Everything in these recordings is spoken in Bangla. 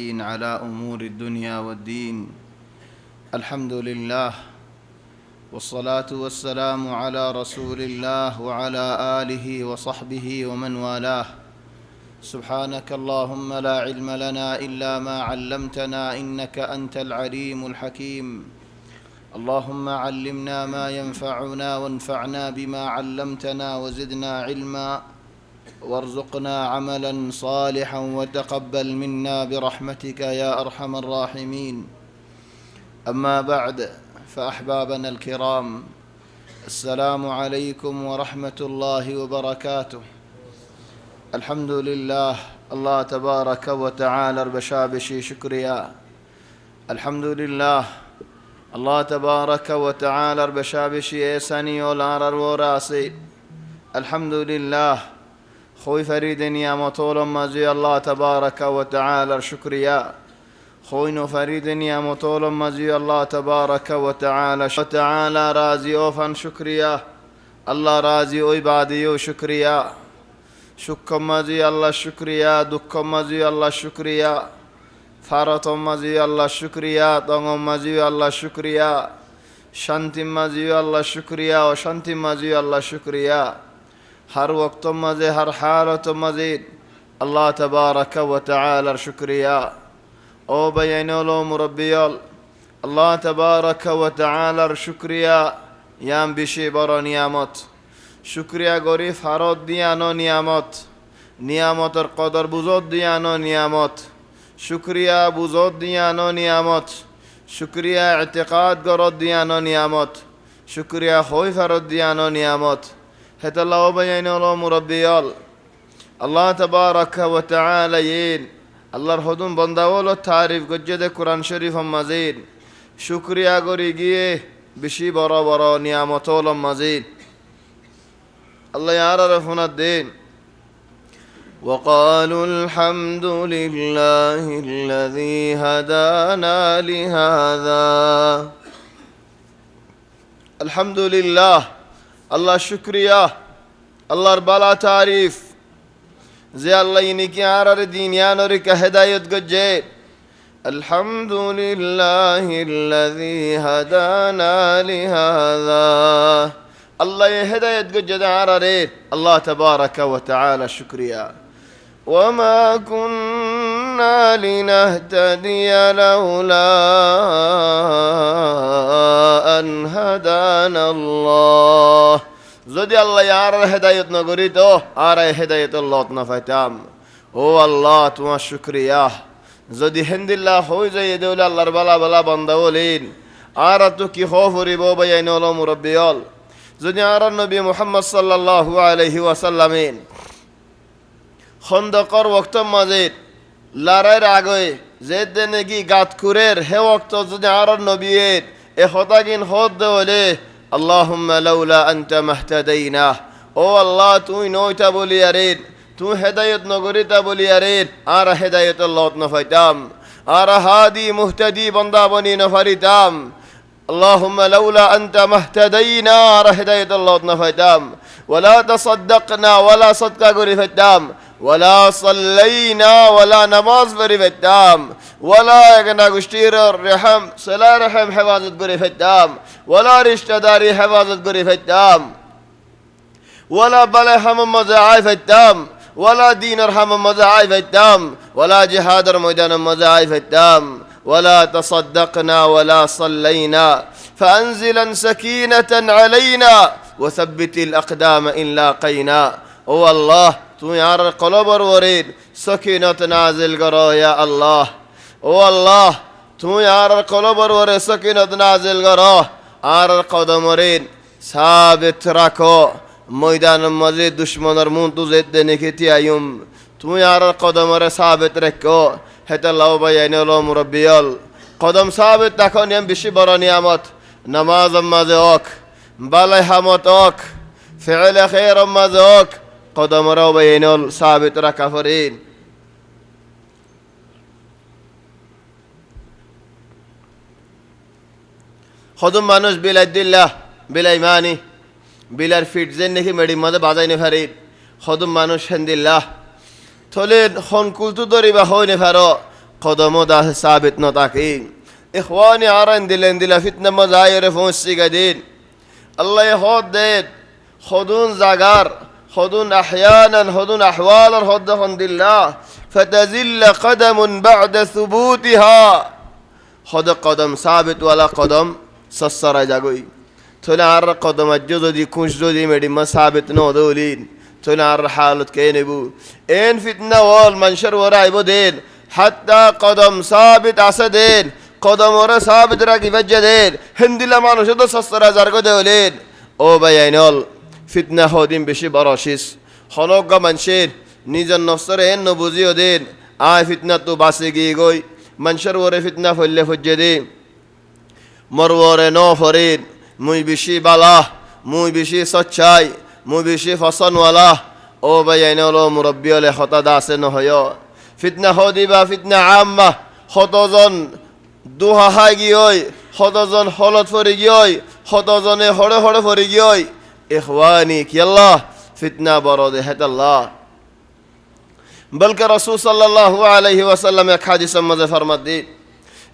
المتوكلين على أمور الدنيا والدين. الحمد لله والصلاة والسلام على رسول الله وعلى آله وصحبه ومن والاه. سبحانك اللهم لا علم لنا إلا ما علمتنا إنك أنت العليم الحكيم. اللهم علمنا ما ينفعنا وانفعنا بما علمتنا وزدنا علما وارزقنا عملا صالحا وتقبل منا برحمتك يا أرحم الراحمين. أما بعد، فأحبابنا الكرام، السلام عليكم ورحمة الله وبركاته. الحمد لله الله تبارك وتعالى بشابشي شكريا. الحمد لله الله تبارك وتعالى بشابشي إيساني والعرر وراسي. الحمد لله خوي فريد نعمة مزي الله تبارك وتعالى شكريا. خوين فريد نعمة مزي الله تبارك وتعالى رازي أوفن شكريا. الله رازي عبادي شكريا. شكر مزي الله شكريا. دكر مزي الله شكريا. فرط مزي الله شكريا. طعم مزي الله شكريا. شانتي مزي الله شكريا. وشانتي مزي الله شكريا. ہر وقت مزے ہر حالت مزید اللہ تبارک و تعالی شکریہ. او بینولو مربیال اللہ تبارک و تعالی شکریہ. یام بیشی برا نعمت شکریہ گوری فراد دیانو نعمت قدر بزرگ دیانو نعمت شکریہ بزرگ دیانو نعمت شکریہ اعتقاد گرد دیانو نعمت شکریہ خوی فراد دیانو نعمت. هت الله وبين الله مربيال الله تبارك وتعالى ين الله الهدون بنداول تعريف جد قرآن شريف مزيد شكريا غريغي بشي برا نعمت الله مزيد. الله يعرفنا الدين. وقالوا الحمد لله الذي هدانا لهذا. الحمد لله الله شكريا. الله ربلا تعريف زي الله ينكي عرر دينيان ورك هداية قجير. الحمد لله الذي هدانا لهذا. الله هداية قجد عرر الله تبارك وتعالى شكريا. وما كنا لنهتدي لولا أن هدانا الله. যদি আল্লাহ আর হেদায়েত না করি তো আর হেদায়েত আল্লাহ নফাইতাম. ও আল্লাহ তোমার শুকরিয়া. যদি হিন্দিল্লাহ হয়ে যায় দেউল আল্লাহর বালা বান্দা বলেন আর তো কি হরিব বাইন হল মুরব্বিয়ল. যদি আর নবী মুহাম্মদ সাল্লাল্লাহু আলাইহি ওয়াসাল্লামেন খন্দকর ওয়াক্ত মাঝে লড়াইয়ের আগে যে নাকি গাত কুরের হে ওয়াক্ত যদি আর নবীর এ হতাগিন হদ দেওয়ালে আল্লাহুম্মা লাউলা আনতা মাহতাদাইনা. ও আল্লাহ তুই নয়টা বলি আরে তুই হেদায়েত নগরিতা বলি আরে আর হেদায়েত আল্লাহ নফাইতাম আর হাদি মুহতাদি বান্দা বনি নফারিতাম. اللهم لولا أنت مهتدينا আর হেদায়েত আল্লাহ নফাইতাম. ولا تصدقنا ولا صدقة غرفتام ولا صلينا ولا نماز غرفتام ولا اغنا گشتیر رحم صلا رحم حفاظت غرفتام ولا رشتہ داری حفاظت غرفتام ولا بلا هم مزعفتام ولا دين ارحم مزعفتام ولا جهاد ميدان مزعفتام ولا تصدقنا ولا صلينا فأنزلا سكينة علينا وثبت الأقدام إن لاقينا. او الله تو یار قلب ورید سکینت نازل کرو یا الله. او الله تو یار قلب ورید سکینت نازل کرو আর قدم ورید ثابت রাখো ময়দান মাঝে দুশমনের মুনতুজেদ নেকিতি আয়ুম তুমি আর কদমরে সাবিত রাখো. হেতা লাও বাইনাল মুরব্বিয়াল কদম সাবিত রাখো নিয়ম বেশি বড় নিয়ামত. নামাজ মাঝে ওক বালাই হামত ওক ফিল খায়র মাঝে ওক কদমরে বাইনাল সাবিত রাখা ফরিন. খদম মানুষ বিলাই দিল্লাহ বিলাই মানি বিলার ফিট যেন নাকি মেডি মাঝে বাজাই নে ফারি খদম মানুষ হেন্দিল্লাহ থলে খন কুলতু দরিবা হয় নে ফারো قدمو دا ثابت نتاكي إخواني عرن دلين دلا فتنة مزاير فونسي قدين الله يهود دين خدون زاغار خدون أحيانا خدون أحوالا خدهم دلله فتزل قدم بعد ثبوتها خد قدم ثابت ولا قدم سسر جاگوي تنار قدم الجزء دي كونش دي مدي ما ثابت نو دولين تنار حالت كينبو ان فتنة والمنشر ورايبو دين حتى قدم ثابت اسدين قدم ورا ثابت راكي فجدين هندلا مانوش دو سسر جارگو دولين او بيانول فتنة هودين بشي براشيس خنوقا منشين নিজের নফসরে হেন বুঝিও দেন আয় ফিতনা তো বাসে গিয়ে গই মানুষের ওরে ফিতনা ফলে ফজ্জে দে মরওরে ন ফরিদ মুই বেশি বালা মুই বেশি সচ্চাই মুই বেশি ফসনওয়ালা ও বাইন হলো মুরব্বী হলে হতা দাসে নহয় ফিতনা হদিবা ফিতনা আম্মা হতজন দুহাহাই গিয়ে হতজন হলত ফরি গিয়ে হতজনে হড়ে হড়ে ফরি গিয়ে ইখওয়ানি কি আল্লাহ ফিতনা বড় দে হেতাল্লাহ बल्कि रसूल सल्लल्लाहु अलैहि वसल्लम एक हदीस में फरमात दी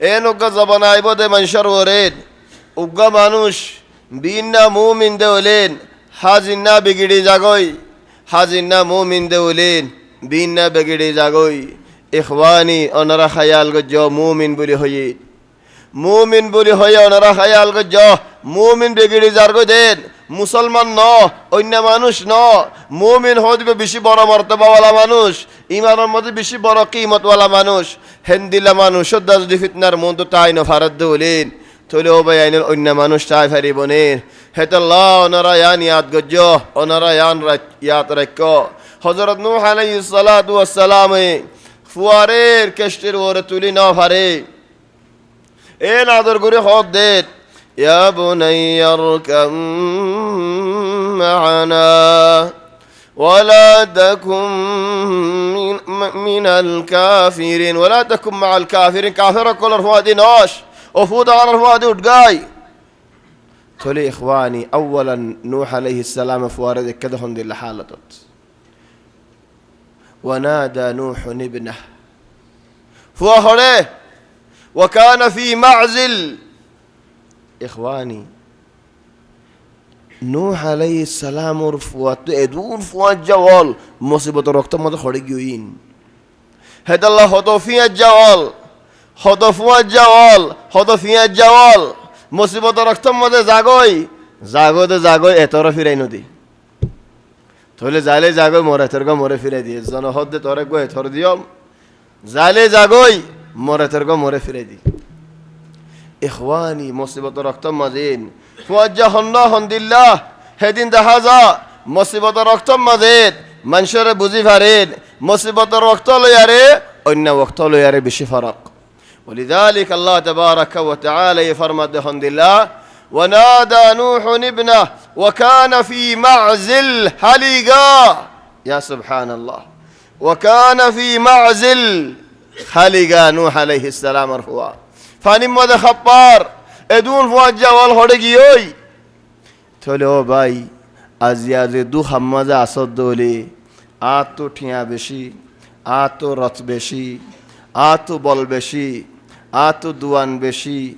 एन उग्गा जबान आइबो दे मंशर वरेद उग्गा मानुष बिना मुमिन दे उलेन हाजिना बिगड़ी जागोई हाजिना मुमिन दे उलेन बिना बिगड़ी जागोई इखवानी अनरा ख्याल गो जो मुमिन बुली होये अनरा ख्याल गो जो मुमिन बिगड़ी जारगो देन মুসলমান ন অন্য মানুষ ন মুমিন হদিবে বেশি বড় মর্তবাওয়ালা মানুষ ইমানের মধ্যে বেশি বড় কিমতওয়ালা মানুষ হেন্দিলা মানুষ যদি ফিতনার মন তো তাই না ফারাদ দৌলেন তলে ও ভাই আইনের অন্য মানুষ চাই ফারি বনের হেতাল্লাহ ওনারা ইয়ান ইয়াদ গজ্জ ওনারা ইয়ান ইয়াদ রাখ হযরত নূহ আলাইহিস সালাতু ওয়াস সালাম ফুয়ারের কেষ্টের ওরে তুলি না ফারে এ নাদর করে হক দেন يا بني اركب معنا ولا تكن من الكافرين ولا تكن مع الكافرين كافر كل رفادي ناش وفود على رفادي ودقاي تولي إخواني أولا نوح عليه السلام فوارد كده هندي اللي حالتت ونادى نوح ابنه فوهره وكان في معزل إخواني نوح عليه السلام رفوات ادون فوات جوال مصيبة ركتم ماذا خرجين هذا الله هذا فيها الجوال هذا فوات جوال هذا فيها الجوال مصيبة ركتم ماذا زاغوي اتورا فيرينو دي تولي زالي زاغوي مورا ترغا مورا فيري دي زنا هد تورا گوي اتور ديوم زالي زاغوي مورا ترغا مورا فيري دي إخواني مصيبة ركتم مزين فوجه الله لله هدين دهازا مصيبة ركتم مزين منشر بوزي فرين مصيبة ركتم ياري إن وقتل ياري بشي فرق ولذلك الله تبارك وتعالى يفرمد دهن الله ونادى نوح ابنه وكان في معزل حليقا يا سبحان الله وكان في معزل حليقا نوح عليه السلام مرفوع فاني ماذا خبار ادون فواجه والخرجيوي تولو باي ازياد دو حمزه اسد دولي آتو ٹھیا بشي آتو رت بشي آتو بل بشي آتو دوان بشي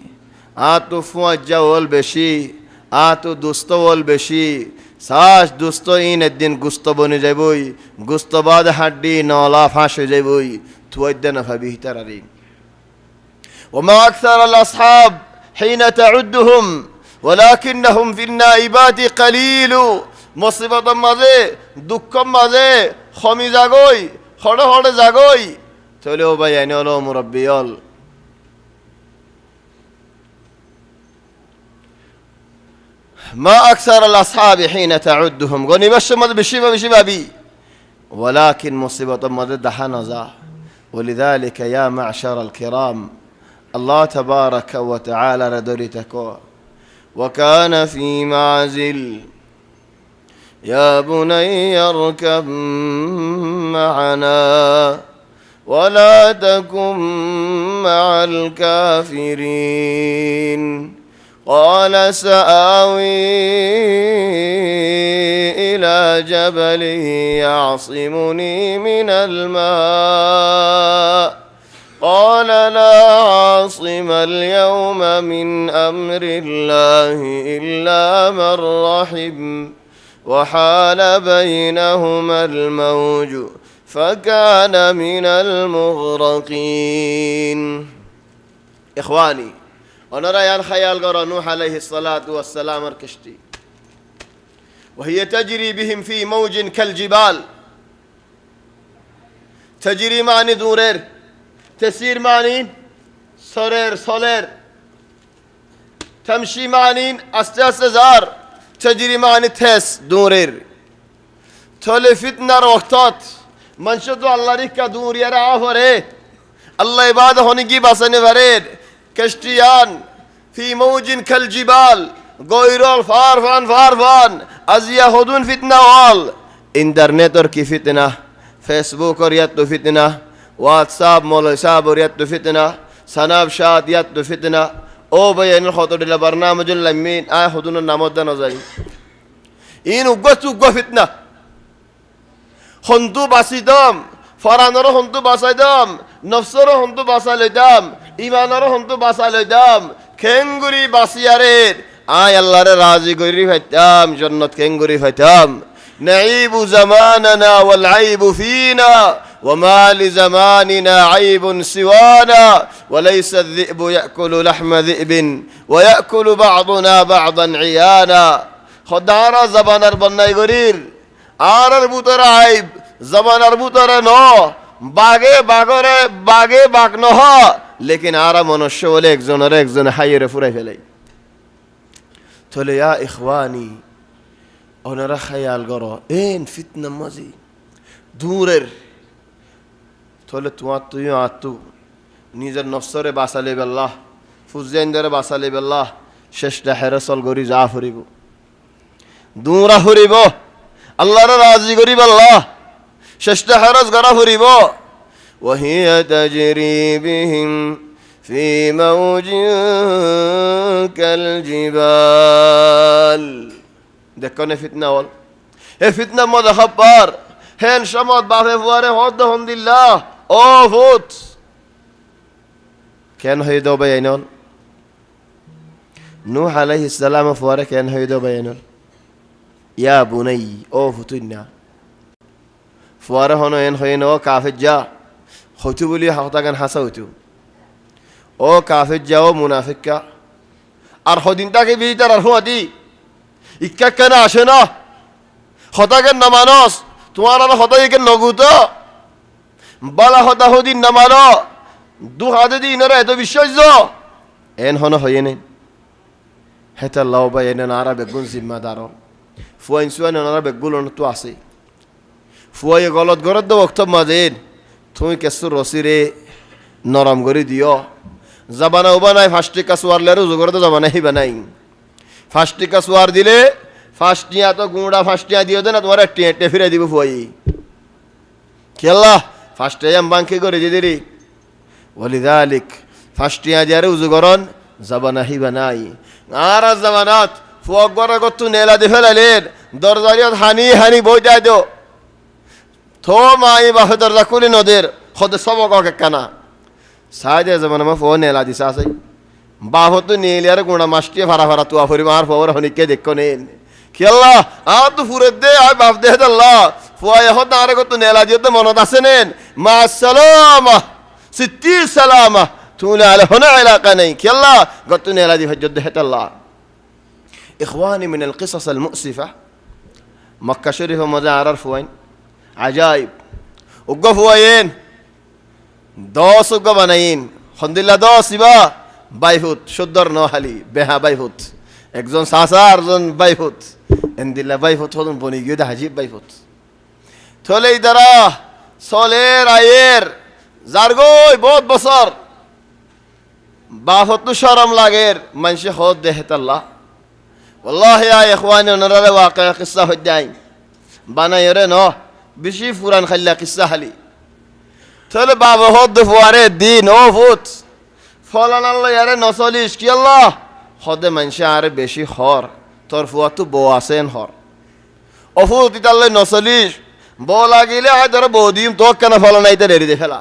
آتو فواجه وال بشي آتو دوستو وال بشي সাস দুস্ত ইন একদিন গুস্ত বনে যাইবই গুস্ত বাদ হাড্ডি নলা ফাঁস হয়ে যাইবই তুয়াইদা না ভাবি হিতারারি وما أكثر الأصحاب حين تعدهم ولكنهم في النائبات قليل مصيبة مازه دكم مازه خمي زاغوي خড়ে خড়ে زاغوي تولو بياني ولو مربيال ما أكثر الأصحاب حين تعدهم غني بش مد بشي بابي ولكن مصيبة مد دحنزا ولذلك يا معشر الكرام الله تبارك وتعالى ردرتكو وكان في معزل يا بني اركب معنا ولا تكن مع الكافرين قال سآوي إلى جبل يعصمني من الماء قال لا عاصم اليوم من أمر الله إلا من رحم وحال بينهما الموج فكان من المغرقين إخواني ونرى يان خيال قرى نوح عليه الصلاة والسلام الكشتي وهي تجري بهم في موج كالجبال تجري معني دورير تسير معني سرير صلير تمشي معني أستاذار تجري معني تس دورير تولي فتنة روكتات من شدو الله ريكا دور يرى عفره الله عباده هنجي باسني فريد كشتيان في موج كالجبال غيرول فارفان أزيا هدون فتنة وال انترنت اور کی فتنة فيسبوك اور يتو فتنة واتساب مولساب اور يتو فتنة سناب شات يتو فتنة او بيان الخطر إلى برنامج لمين هدون النمود نظري إن وقت فتنة هندو باسيدام فرانرو هندو باسيدام نفسرو هندو باساليدام إيمانرو هندو باساليدام كنغوري باسيارير الله راضي غوري فتام جنة كنغوري فتام نعيب زماننا والعيب فينا وما لزماننا عيب سوانا وليس الذئب يأكل لحم ذئب ويأكل بعضنا بعضا عيانا خدارا زبان البناي غرير آرر بوتر عيب زبان البوتر نو باغي باغ نها लेकिन आरा मनुष्य बोले एक जन हाइर फुराई फेलाई तोले या इखवानी ओनरा ख्याल करो एन फितना मजी दूरेर तोले तुयो आतु निजर नफ्सरे बासाले बेल्लाह फुजेंदरे बासाले बेल्लाह शेषटा हेरसल गरी जा फुरिब दूरा फुरिब अल्लाहर राजी करिब अल्लाह शेषटा हेरस गरा फुरिब وهي تجري بهم في موج كالجبال دكنا فتنة وال هي فتنة ماذا خبر هين شمات بافي فواره هدهم لله فوت كان هيدو بينون نوح عليه السلام فواره كان هيدو بينون يا بني فوتنا فواره هنو ين هينو كافر جا خطو بولي حقا كان حسوتو كافر جاو منافقا أرخدين تاكي بيتر أرخوا دي إكا كان عشنا خطا كان نمانوس تمہارا خطا يكن نغوتو بالا خطا هو دي نمانو دو حادي دي نرى تو بشجزو ان هنا هينين هتا الله بيننا نارا بيقول زمة دارون فوا إنسوان نارا بيقولون تواسي فوا يغلط غرد دو وقت ما دين তুমি কেসু রসিরে নরম করে দিও জবানা বানাই ফাস্টিকা সোয়ার লেরু জগর তো জবানা হি বানাই ফাস্টিকা সোয়ার দিলে ফাস্টিয়া তো গুঁড়া ফাস্টিয়া দিও দে না তোমার টেটে ফিরে দিব ফুয়াই কেল্লা ফাস্টিয়াম বাঙ্কি করে দিদিরি ওয়ালিযালিক ফাস্টিয়া দিয়ারে উজগরন জবানা হি বানাই আর জবানাত ফুয়া গরা গতু নেলা দি ফেলালেন দরজারিয়াত হানি বইটা দিও تو ماي بحضر لكل نودر خد سبقك كنا ساجة زمان ما فون نلا دي ساسي باهوتو نيليار غونا ماشتي فرا تو افري مار فور هني كي دكونين كيلا تو فرد دي اي باف ده الله فوا يهود نارك تو نلا دي تو منو داسنين مع السلامه 60 سلامه تونا على هنا علاقه ني كيلا قلت نلا دي فجد الله اخواني من القصص المؤسفه مكه شريفه مزار فوين عجائب وقفوا وين دوس وقبنين الحمد لله دوس يبا بايفوت شدر نوحلي بها بايفوت একজন সাসার জন বাইফুত এন্দিল্লা বাইফুত হদন বনি গিয়ে হাজিব বাইফুত থলে ইদারা সলের আয়ের জারগই বহুত বছর বাফত শরম লাগের মানুষে হদ দেহতাল্লাহ والله يا اخواني نرى واقع قصه هداي বানায়রে ন বেশি ফুরান খাইলা কিসা খালি তাহলে বাবা হদ ফুয়ারে দিন ফুট ফলান আল্লাহ ইয়ারে নসলিস কি আল্লাহ হদে মানুষে আরে বেশি হর তোর ফুয়া তো বউ আছেন হর অফুত ইতাল্লাই নসলিস বউ লাগিলে আয় ধর বউ দিম তো কেন ফলান আইতে রেডি দে ফেলা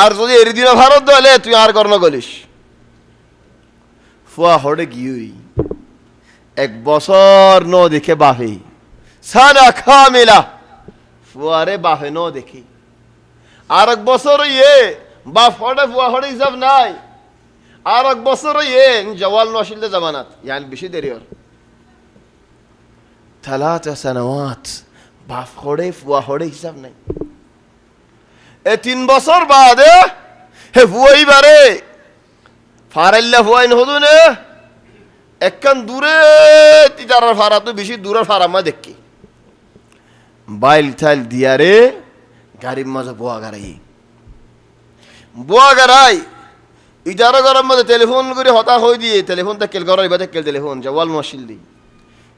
আর যদি এর দিন ভারত দলে তুই আর কর্ণ গলিস ফুয়া হড়ে গিয়ে 1 বছর ন দেখে বাফে সানা খামিলা ফুয়ারে বাফে ন দেখি আর 1 বছর বাপ হড়ে ফুয়া হড়ে হিসাব নাই আর 1 বছর জওয়াল নশিলতে জামানাত ইয়ানি বেশি দেরি হর 3 سنوات বাপ হড়ে ফুয়া হড়ে হিসাব নাই 3 বছর বাদে হে ফুয়াই বারে ফারাইল্লা ফুয়াইন হদু নে একখান দূরে তিজারার ফারা তো বেশি দূরের ফারা মা দেখি বাইল থাইল দিয়ারে গাড়ির মাঝে বোয়া গাড়াই ইজারা গরম মধ্যে টেলিফোন করে হতা হয়ে দিয়ে টেলিফোন তেকেল গড়াই বা তেকেল টেলিফোন জওয়াল মশিল দি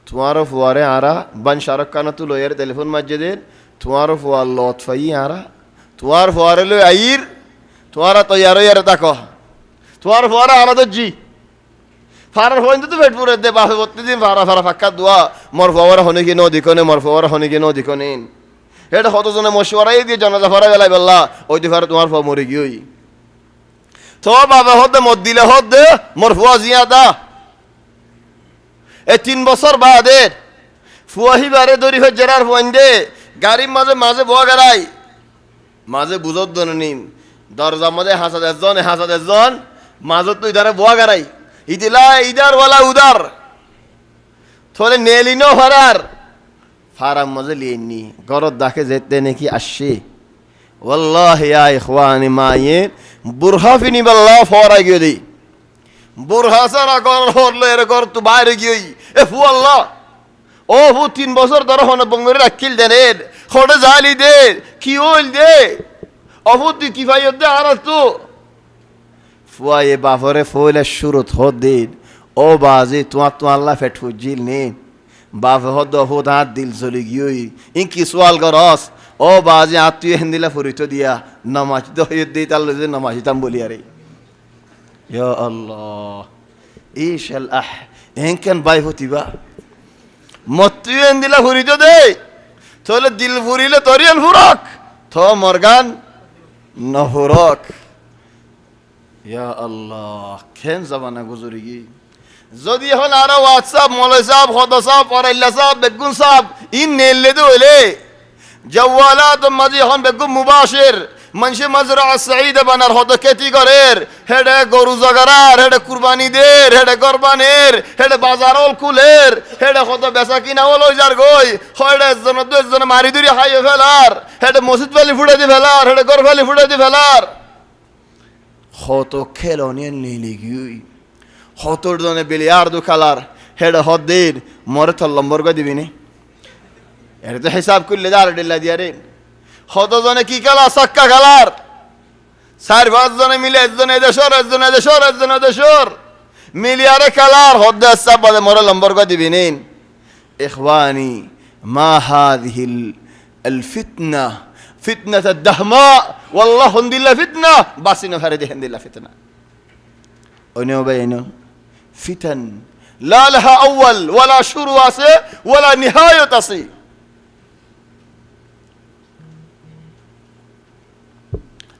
তোমারও ফুয়ারে আরা বান শাহরুখ খানা তু লয়ের টেলিফোন মাঝে দেন তোমারও ফুয়ার লত ফাই আরা তোমার ফুয়ারে লই আইর তোমারা তৈয়ার ইয়ারে তাকো তোমার ফুয়ারা আরা তো জি ফারার হইন তো পেটপুরে দে বাপে প্রতিদিন ফারা ফাক্কা দোয়া মর ফুয়ারা হনে কি ন দিকনে মর ফুয়ারা হনে কি ন দিকনেন এটা কতজনে মশওয়ারাই দিয়ে জানাজা ফারা বেলাই বললা ওই দি ফারা তোমার ফুয়া মরে গিয়েই তো বাবা হদে মত দিলে হদে মর ফুয়া জিয়াদা 3 বছর বাদে ফুয়াহি বারে দরি হয়ে জেরার ফুয়াইন দে গাড়ির মাঝে বোয়া গাড়াই মাঝে বুঝত দনিন দরজা মাঝে হাসাদ একজন মাঝে তুই ধারে বোয়া গাড়াই ইদিলা ইদার ওয়ালা উদার থলে নেলিনো ফারাম মাঝে লিয়েননি গরত দাকে যেতে নাকি আসছে ওয়াল্লাহি ইয়া ইখওয়ানি মায়ের বুরহা ফিনি বাল্লাহ ফরাই গিয়ে দি বুরহা সারা গর হরলো এর গর তু বাইরে গিয়ে এ ফু আল্লাহ ও ফু 3 বছর ধরে হনে বঙ্গরে রাখিল দেন খড়ে জালি দে কি হইল দে অফু তুই কি ভাই দে আর তো ফুয়ায়ে বাফরে ফইলে শুরুত হদ দিন ও বাজি তোমার তো আল্লাহ ফেট ফুজিল নে বাফে হদ হদ হাত দিল চলি গিয়ে ইন কি সওয়াল করস ও বাজি আত্মীয় হিন্দিলা ফুরিত দিয়া নামাজ দই দিই তাল যে নামাজ তাম বলি আরে ইয়া আল্লাহ ইশাল আহ এনকেন বাই হতিবা মত্তুয় হিন্দিলা ফুরিত দে তোলে দিল ফুরিলে তরিয়াল ফুরক থো মরগান নহরক ইয়া আল্লাহ কেন জামানা গুজরি গি যদি এখন আর হোয়াটসঅ্যাপ মলয় সাহেব খোদা সাহেব পরাইল্লা সাহেব বেগুন সাহেব ইন নেলে দইলে জওয়ালাত মাঝে এখন বেগুন মুবাশির মানুষে মাজরা সাঈদ বানার হতো খেতি করের হেডে গরু জগারার হেডে কুরবানি দের হেডে গরবানের হেডে বাজারল কুলের হেডে কত বেচা কিনা হল যার গই হেডে একজন দুজন মারি দুরি হাইয়ে ফেলার হেডে মসজিদ ফালি ফুটে দি ফেলার হেডে গর ফালি ফুটে দি ফেলার কত খেলনিয়ান লিলি গই কতর জনে বিলিয়ার্ডু খেলার হেডে হদ দিন মরে তো লম্বর গো দিবি নি এর তো হিসাব করলে দাঁড় ডিল্লা দিয়া রে কতজনে কি খেলা সাক্কা খেলার 4-5 জনে মিলে একজন এদেশর একজন এদেশর একজন এদেশর মিলিয়ারে খেলার হদ্দে হিসাব বাদে মরে লম্বর গো দিবি নিন ইখওয়ানি মা হাযিহিল الفتنه فتنه الدهماء والله هندلا فتنه باسنا فرد هندلا فتنه ونيو بينو فتن لا لها اول ولا شروع ولا نهايه تصي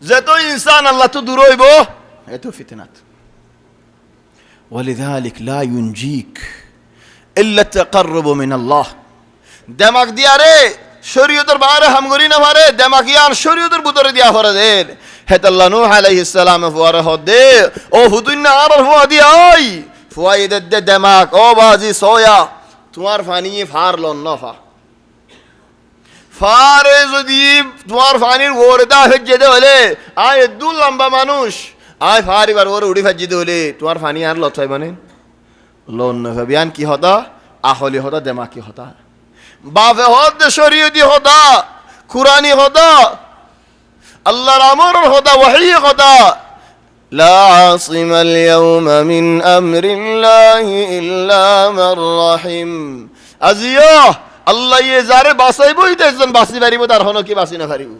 যেতো ইনসান আল্লাহ তো দূর হইব এত ফিতনাত ولذلك لا ينجيك الا التقرب من الله দেমাগ দিয়া রে শরীয়তের বাইরে হামগরি না পারে দেমাগিয়ান শরীয়তের ভিতরে দিয়া করে দেন হেতাল্লাহ নূহ আলাইহিস সালাম ফুয়ারে হদে ও হুদুন না আর ফুয়া দিয়া ওই ফুয়াই দে দেমাগ ও বাজি সোয়া তোমার ফানি ফারলন নফা ফারে যদি তোমার ফানির ওরে দা হেজে দে হলে আয় দুল লম্বা মানুষ আয় ফারিবার ওরে উড়ি ফাজি দে হলে তোমার ফানি আর লথাই মানে লোন নফবিয়ান কি হতা আহলি হতা দেমাগ কি হতা বাফে হদ শরীয়তি হতা কুরআনি হতা আল্লাহর আমরের হতা ওহী হতা লা আসিমাল ইয়াউমা মিন আমরিল্লাহি ইল্লা মান রাহিম আজিয়া আল্লাহ ইয়ে যারে বাঁচাইবই তো একজন বাঁচি পারিব তার হন কি বাঁচি না পারিব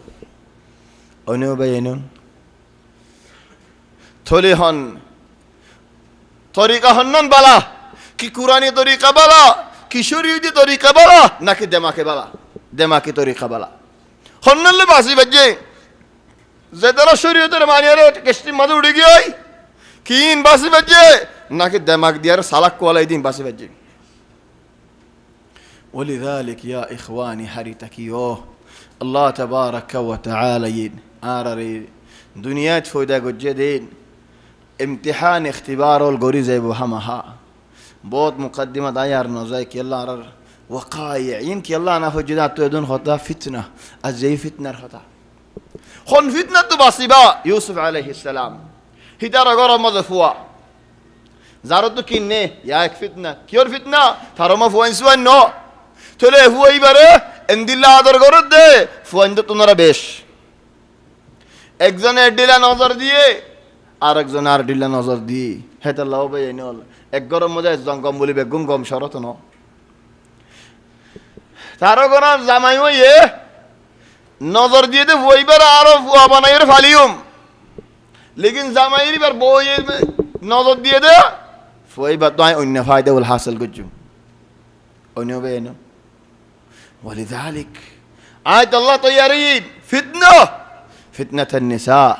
অন্য ভাই এন থলি হন তরিকা হন্নন বালা কি কুরআনি তরিকা বালা কি শরীয়তি তরিকা বালা নাকি দেমাকে বালা দেমাকি তরিকা বালা হন্নলে বাঁচি বাজে যে তারা শরীয়তের মানিয়ারে কেষ্টির মাঝে উঠে গিয়ে কিন বাসি বাজে নাকি দেমাগ দিয়ার সালাক কোয়ালাই দিন বাসি বাজে ولذلك يا إخواني حريتكيوه الله تبارك وتعالى ين آراري دنيا فويدا جدين امتحان اختبار الغريزة بهمها बहुत मुकदमा दायार नौजाय कि अल्लाह रर वक़ायिन कि अल्लाह ना हो जिदा तो यदुन होता फितना अजय फितनर होता खन फितना तो बासिबा यूसुफ अलैहिस्सलाम हिदार अगर मज़फुआ ज़ारो तो किन्ने या एक फितना क्यों फितना थारो मा फुआंसुआन नो तोले हुआ ही बारे इंदिल्ला आदर करो दे फुआंद तो नरा बेश एक जन एडिला नजर दिए আর একজন আর ডিলা নজর দি হেতা লাও ভাই এনল এক গরম মজা জঙ্গম বলি বেগুম গম শরত ন তারও কোন জামাই হইয়ে নজর দিয়ে দে বইবার আর ফুয়া বানাইর ফালিউম লেকিন জামাইর বার বই নজর দিয়ে দে ফুয়াইবার তো অন্য ফায়দা উল হাসিল করছু অন্য বেন ولذلك আয়াত আল্লাহ তৈয়ারিন ফিতনাত النساء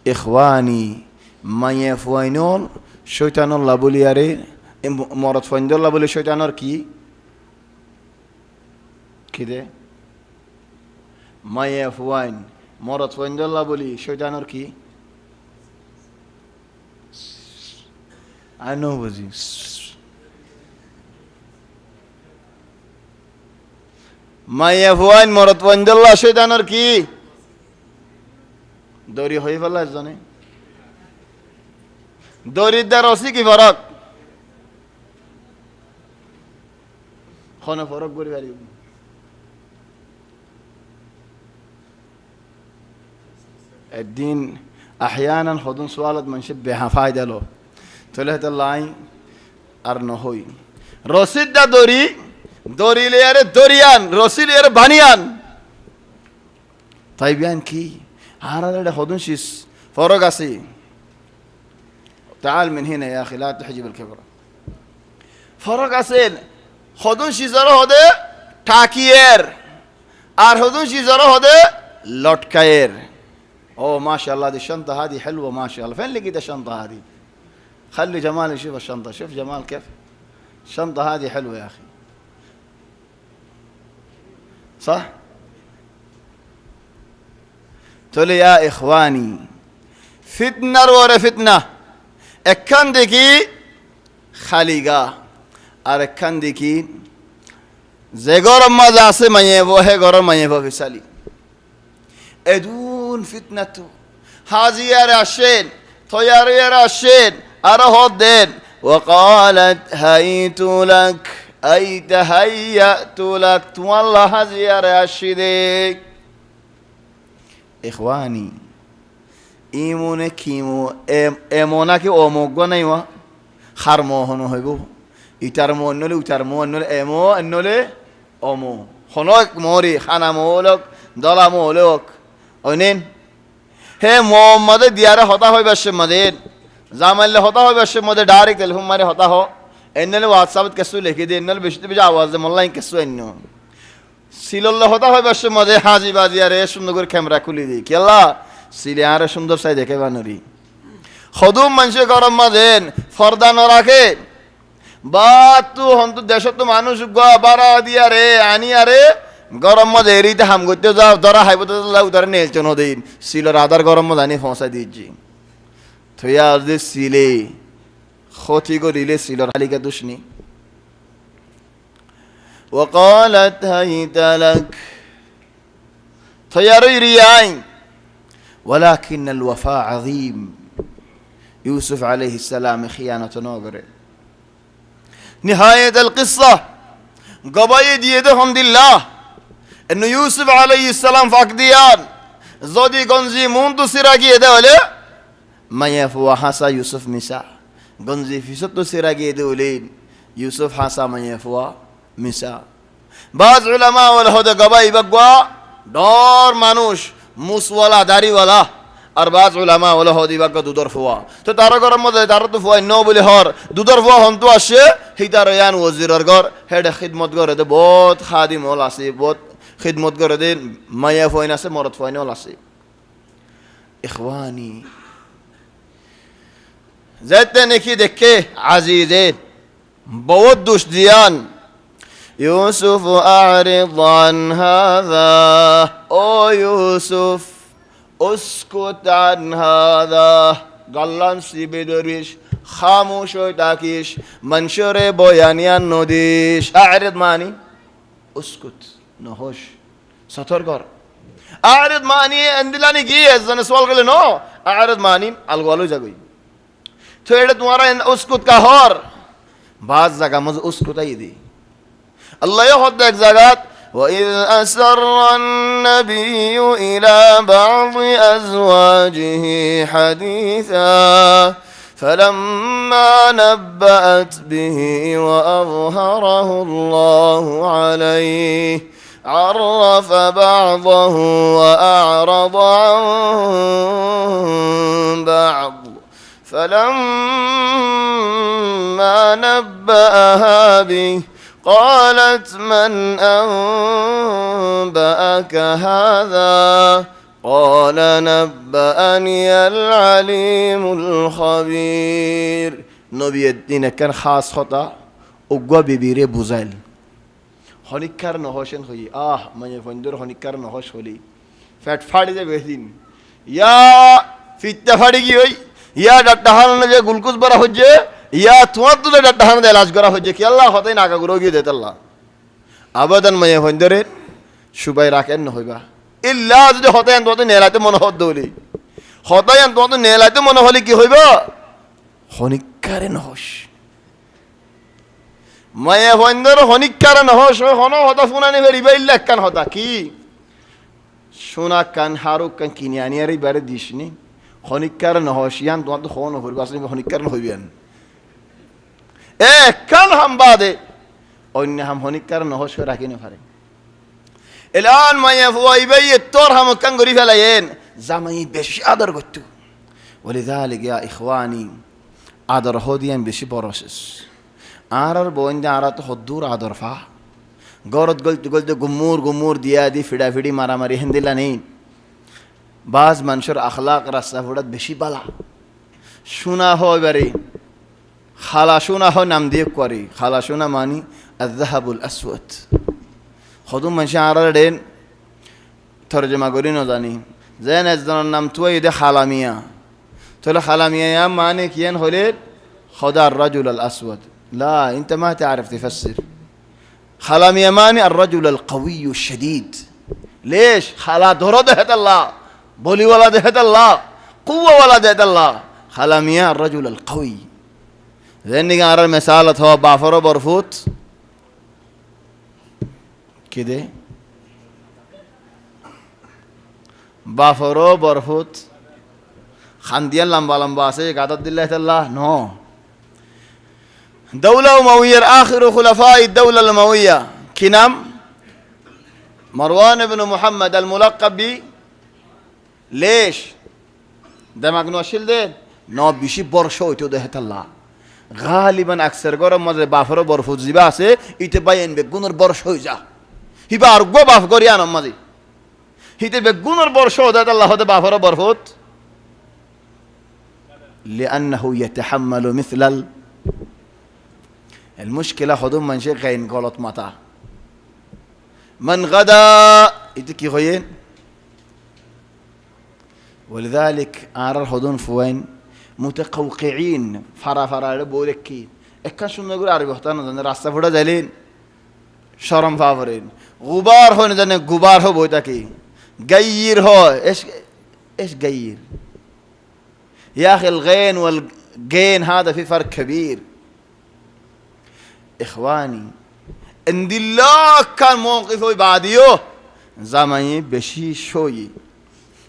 إخواني ما يفوينون شيطان الله بولي ياري مرض فويندو الله بولي شيطان كي كده ما يفوين مرض فويندو الله بولي شيطان كي I know بزي ما يفوين مرض فويندو الله شيطان كي দড়ি হয়ে ফেলা জানে দড়িদার রসি কি ফরক কোন ফরক করি পারি الدين احيانا خدون سوالت من شبه فايده له ثلاثه الله ارنهوي رصيد دا দড়ি লিয়ারে দরিয়ান রসি লিয়ারে বানিয়ান তাই বিয়ান কি هذا خدون شيس فرق أسي تعال من هنا يا أخي لا تحجب الكبرى فرق أسين خدون شيس هذا تاكير আর خدون شيس هذا لوتكاير أوه ما شاء الله دي الشنطة هذه حلوة ما شاء الله فين لقيت الشنطة هذه خلي جمال يشوف الشنطة شوف جمال كيف الشنطة هذه حلوة يا أخي صح تقول يا إخواني فتنة ورا فتنة اكندكي خليقا اركندكي زغور ما جاسه ميه وہ ہے گور ميه وہ فسالي ادون فتنة هذه راشين طيار راشين ارهدن وقالت هيت لك اي تهيأت لك والله هذه راشدك إخواني إيمونة كيمو إيمونا كي أوموغو نايوا خرمو هنو هيبو يترمو النولي وترمو النولي إيمو النولي أومو خنوك موري خانا مولوك دالا مولوك أونين هي محمد ديارة هتا هوي بشي مدين زامن له هتا هوي بشي مدين داري تلهم ماري هتا هو إنن واتساب كسو لكي دي إنن بشتي بجا آواز دي مالله إن كسو إنو সিলল্লাহ হতা হয় বসে মধ্যে হাজি বাজি আরে সুন্দর করে ক্যামেরা খুলে দিই কি আল্লাহ সিলে আরে সুন্দর সাই দেখে বানরি খদুম মানুষে গরম মাঝেন ফর্দা ন রাখে বা তু হন্তু দেশ তো মানুষ বারা দিয়া রে আনি আরে গরম মাঝে এরিতে হাম করতে যাও ধরা হাইব তো উদারে নেলচন দিন সিলর আদার গরম মাঝে আনি ফসাই দিচ্ছি থইয়া আজ সিলে ক্ষতি করিলে সিলর হালিকা দুষ্নি وقالت هيت لك طياري رياين ولكن الوفاء عظيم يوسف عليه السلام خيانة نوغر نهاية القصة قبايد يدهم الله انه يوسف عليه السلام فاقديان زودي قنزي منذ سراقي دولي ما يفوى حسا يوسف مسا قنزي في ستو سراقي دولين يوسف حسا ما يفوى মিসা বাজ উলামা ওয়াল হুদা গবাই বাগওয়া ডর মানুষ মুসওয়ালা দাড়িওয়ালা আর বাজ উলামা ওয়াল হুদি বাগওয়া দুদর ফুয়া তো তার গরম মধ্যে তার তো ফুয়া ন বলে হর দুদর ফুয়া হন্তু আসে হিতার ইয়ান ওজিরর ঘর হেডে খিদমত করে দে বহুত খাদিম হল আছে বহুত খিদমত করে দে মায়া ফুয়াইন আছে মরদ ফুয়াইন হল আছে ইখওয়ানি যেতে নাকি দেখে আজিজের বহুত দুষ দিয়ান ইউসুফ আরিদ আন হাযা ও ইউসুফ উসকুত আন হাযা গল্লান সিবে দরিস খামোশ হয়ে থাকিস মনসুরে বয়ানিয়ান নদিস আরিদ মানি উসকুত নহস সতর কর আরিদ মানি এন্দিলানি কি এজনে সওয়াল করলে নো আরিদ মানি আলগোয়ালো যাগই তো এটা তোমারা উসকুত কা হর বাজ জায়গা মজ উসকুতাই দি আল্লাহ হদ এক জায়গাত وإذ أسر النبي إلى بعض أزواجه حديثا فلما نبأت به وأظهره الله عليه عرف بعضه وأعرض عن بعض فلما نبأها به قالت من أنبأك هذا قال نبأني العليم الخبير নবী الدين كان خاص خطأ উগ্র বিবিরে বুঝাইল হনিকার নহসেন হই মানে বন্ধুর হনিকার নহস হলি ফ্যাট ফাড়ি যে বেদিন ইয়া ফিত্তা ফাড়ি কি হই ইয়া ডাক্তার যে গ্লুকোজ ভরা হচ্ছে ইয়া তোমার তো ডাক্তার এলাজ করা হচ্ছে কি আল্লাহ হতে নাকা রোগী দেত আল্লাহ আবেদন মায়ে বন্ধুরে সুবাই রাখেন না হইবা ইল্লা যদি হতে তোমার নেলাইতে মনে হত দৌলি হতে তোমার নেলাইতে মনে হলে কি হইব হনিকারে নহস মায়ে বন্ধুর হনিকারে নহস হন হতা ফুনানি বেরিবা ইল্লা কান হতা কি সোনা কান হারুক কান কিনে আনিয়ারি বারে দিসনি হনিকার নহসিয়ান তোমার তো হন হইব আসলে হনিকার হইবেন কান হাম বাদে অন্য হাম হনিকার নহস রাখি না পারে এলান মাইয়া ফুয়াইবাই তোর হাম কান গরি ফেলাইন জামাই বেশি আদর করত ولذلك يا إخواني আদর হদিয়ান বেশি বরসেস আর বইন্দা আর তো হদ্দুর আদর ফা গরত গলতে গলতে গুমুর দিয়া দি ফিডা ফিডি মারামারি হেন্দিলা নেই বাজ মানুষের আখলাক রাস্তা ফুড়াত বেশি বালা শোনা হয় বারে খালা শোনা হয় নাম দিয়ে করে খালা শোনা মানি আযহাবুল আসওয়াদ হদুম মানুষ আর ডেন তরজমা করি না জানি যেন একজনের নাম তুই দে খালামিয়া তাহলে খালামিয়া মানে কিয়ান হলে خذا الرجل الأسود لا أنت ما تعرف تفسر خلامية ماني الرجل القوي الشديد ليش خلا دورو دهت الله بولي ولا دهت الله قوة ولا دهت الله خلامية الرجل القوي ذني قال المسالة هو بافرو برفوت كده بافرو برفوت خانديان لمبا لمبا سي قادت الله الله نو دولة أموية آخر خلفاء الدولة الأموية كنام مروان بن محمد الملقب ب ليش دماغ نوشيل ده نو بيشي برشو يتو ده الله غالبا أكثر قرم مزه بافرو برفوت زباسه يتبين بجونر برشو يجا هيبا أرجو باف قريان مزه هيته بجونر برشو ده الله هذا بافرو برفوت لأنه يتحمل مثل المشكلة خدوم من شيء غين غلط متى من غدا يتكي غين ولذلك أرى الخدون فوين متقوقعين فرا بولكين إكان شو نقول عربي وقتنا ذن راستا فدا دلين شرم فافرين غبار هو ندن غبار هو بوتاكي غير هو إيش غير يا أخي الغين والغين هذا في فرق كبير إخواني عند الله كان موقفه بعديه زماني بشي شوي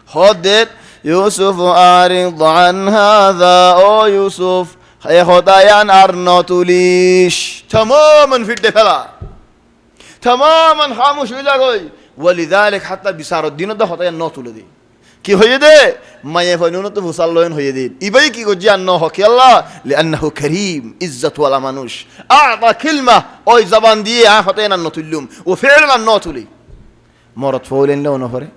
خدت يوسف أعرض عن هذا أو يوسف يا خدايان أرنوتوليش تماما في الدفلا تماما خاموش إلى قوي ولذلك حتى بسار الدين ده خدايان نوتولدي কি হয়ে দে মায়ে ফানুনত মুসাল্লান হয়ে দে ইবাই কি গজি আন্ন হকি আল্লাহ لانه كريم عزت ওয়ালা মানুষ আতা কালমা ওই জবান দিয়ে হতে না নতুলুম ও ফিরলা নতুলি মরত ফৌলেন লো নফরে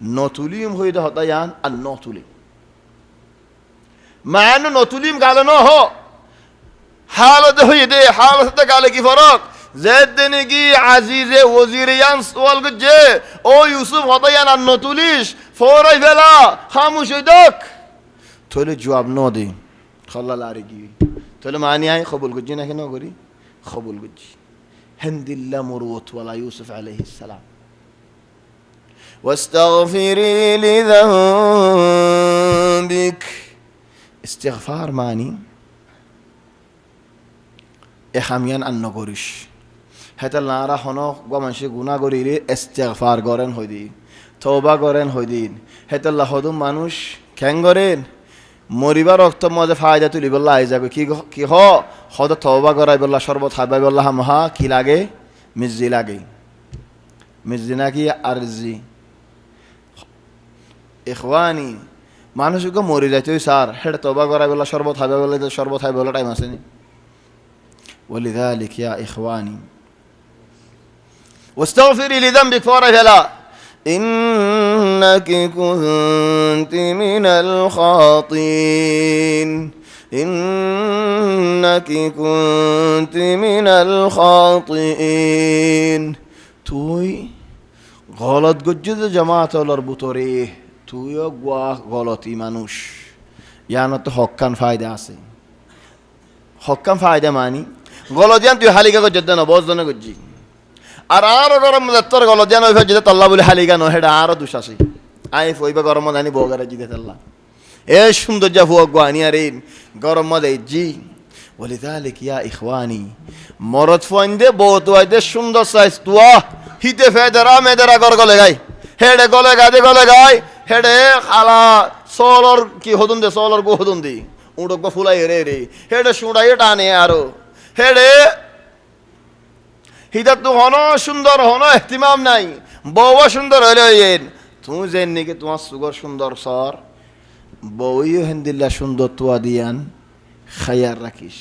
নতুলিম হইতে হতায়ান আর নতুলি মান নতুলিম গালে ন হ হালতে হই দে হালতে গালে কি ফরক জেদনে কি আজিজে ওজিরিয়ান সওয়াল গজে ও ইউসুফ হতায়ান আর নতুলিশ ফরাই ফেলা খামুশ হই দক তোলে জবাব ন দে খল্লা লারে কি তোলে মানি আই কবুল গজি না কেন করি কবুল গজি হামদুলিল্লাহ মুরুত ওয়ালা ইউসুফ আলাইহিস সালাম واستغفري لذنبك استغفار معني এখামিয়ান আন্ন করিস হেতাল নারা হনো গমানসে গুনাহ করিলে ইস্তিগফার করেন হইদি তওবা করেন হইদিন হেতাল্লাহ হদুম মানুষ কেন করেন মরিবার রক্ত মজে ফায়দা তুলি বললা আই যাবে কি হদ তওবা করাই বললা শরবত খাইবাই বললা হামহা কি লাগে মিজি লাগে মিজি নাকি আরজি ইখওয়ানি মানুষকে মরে যাইতে স্যার হেড তওবা করাই বললা শরবত খাইবাই বললা শরবত খাইবাই বললা টাইম আছে নি ولذلك يا إخواني واستغفري لذنبك فرجلا إنك كنت من الخاطئين إنك كنت من الخاطئين توي غلط جد جماعة الأربطوري توي غلطي মানুষ يعني তো হক্কান ফায়দা আছে হক্কান ফায়দা মানি গলদিয়ান তুই হালিকা গজ্জে না বজনে গজ্জি আর গরম তোর গলদিয়ান ওই যেতে তল্লা বলে হালিকা ন হেডা আরো দুষ আসে আই ফইবা গরম জানি বগারে জিতে তল্লা এ সুন্দর যা ফুয়া গানি আর গরম মদে জি ولذلك يا اخواني মরদ ফন্দে বহুত ওইদে সুন্দর সাইজ তুয়া হিতে ফেদরা মেদরা গলে গাই হেডে গলে গাই হেডে খালা সোলর কি হদুন দে সোলর গো হদুন দি উড়ক ফুলাই রে হেডে সুড়াই টানে আরো হেডে হিদাত তো হন সুন্দর হন ইহতিমাম নাই বউ সুন্দর হইলে হইয়েন তুমি যেন নাকি তোমার সুগর সুন্দর সর বউই হেন্দিল্লা সুন্দর তুয়া দিয়ান খায়ার রাখিস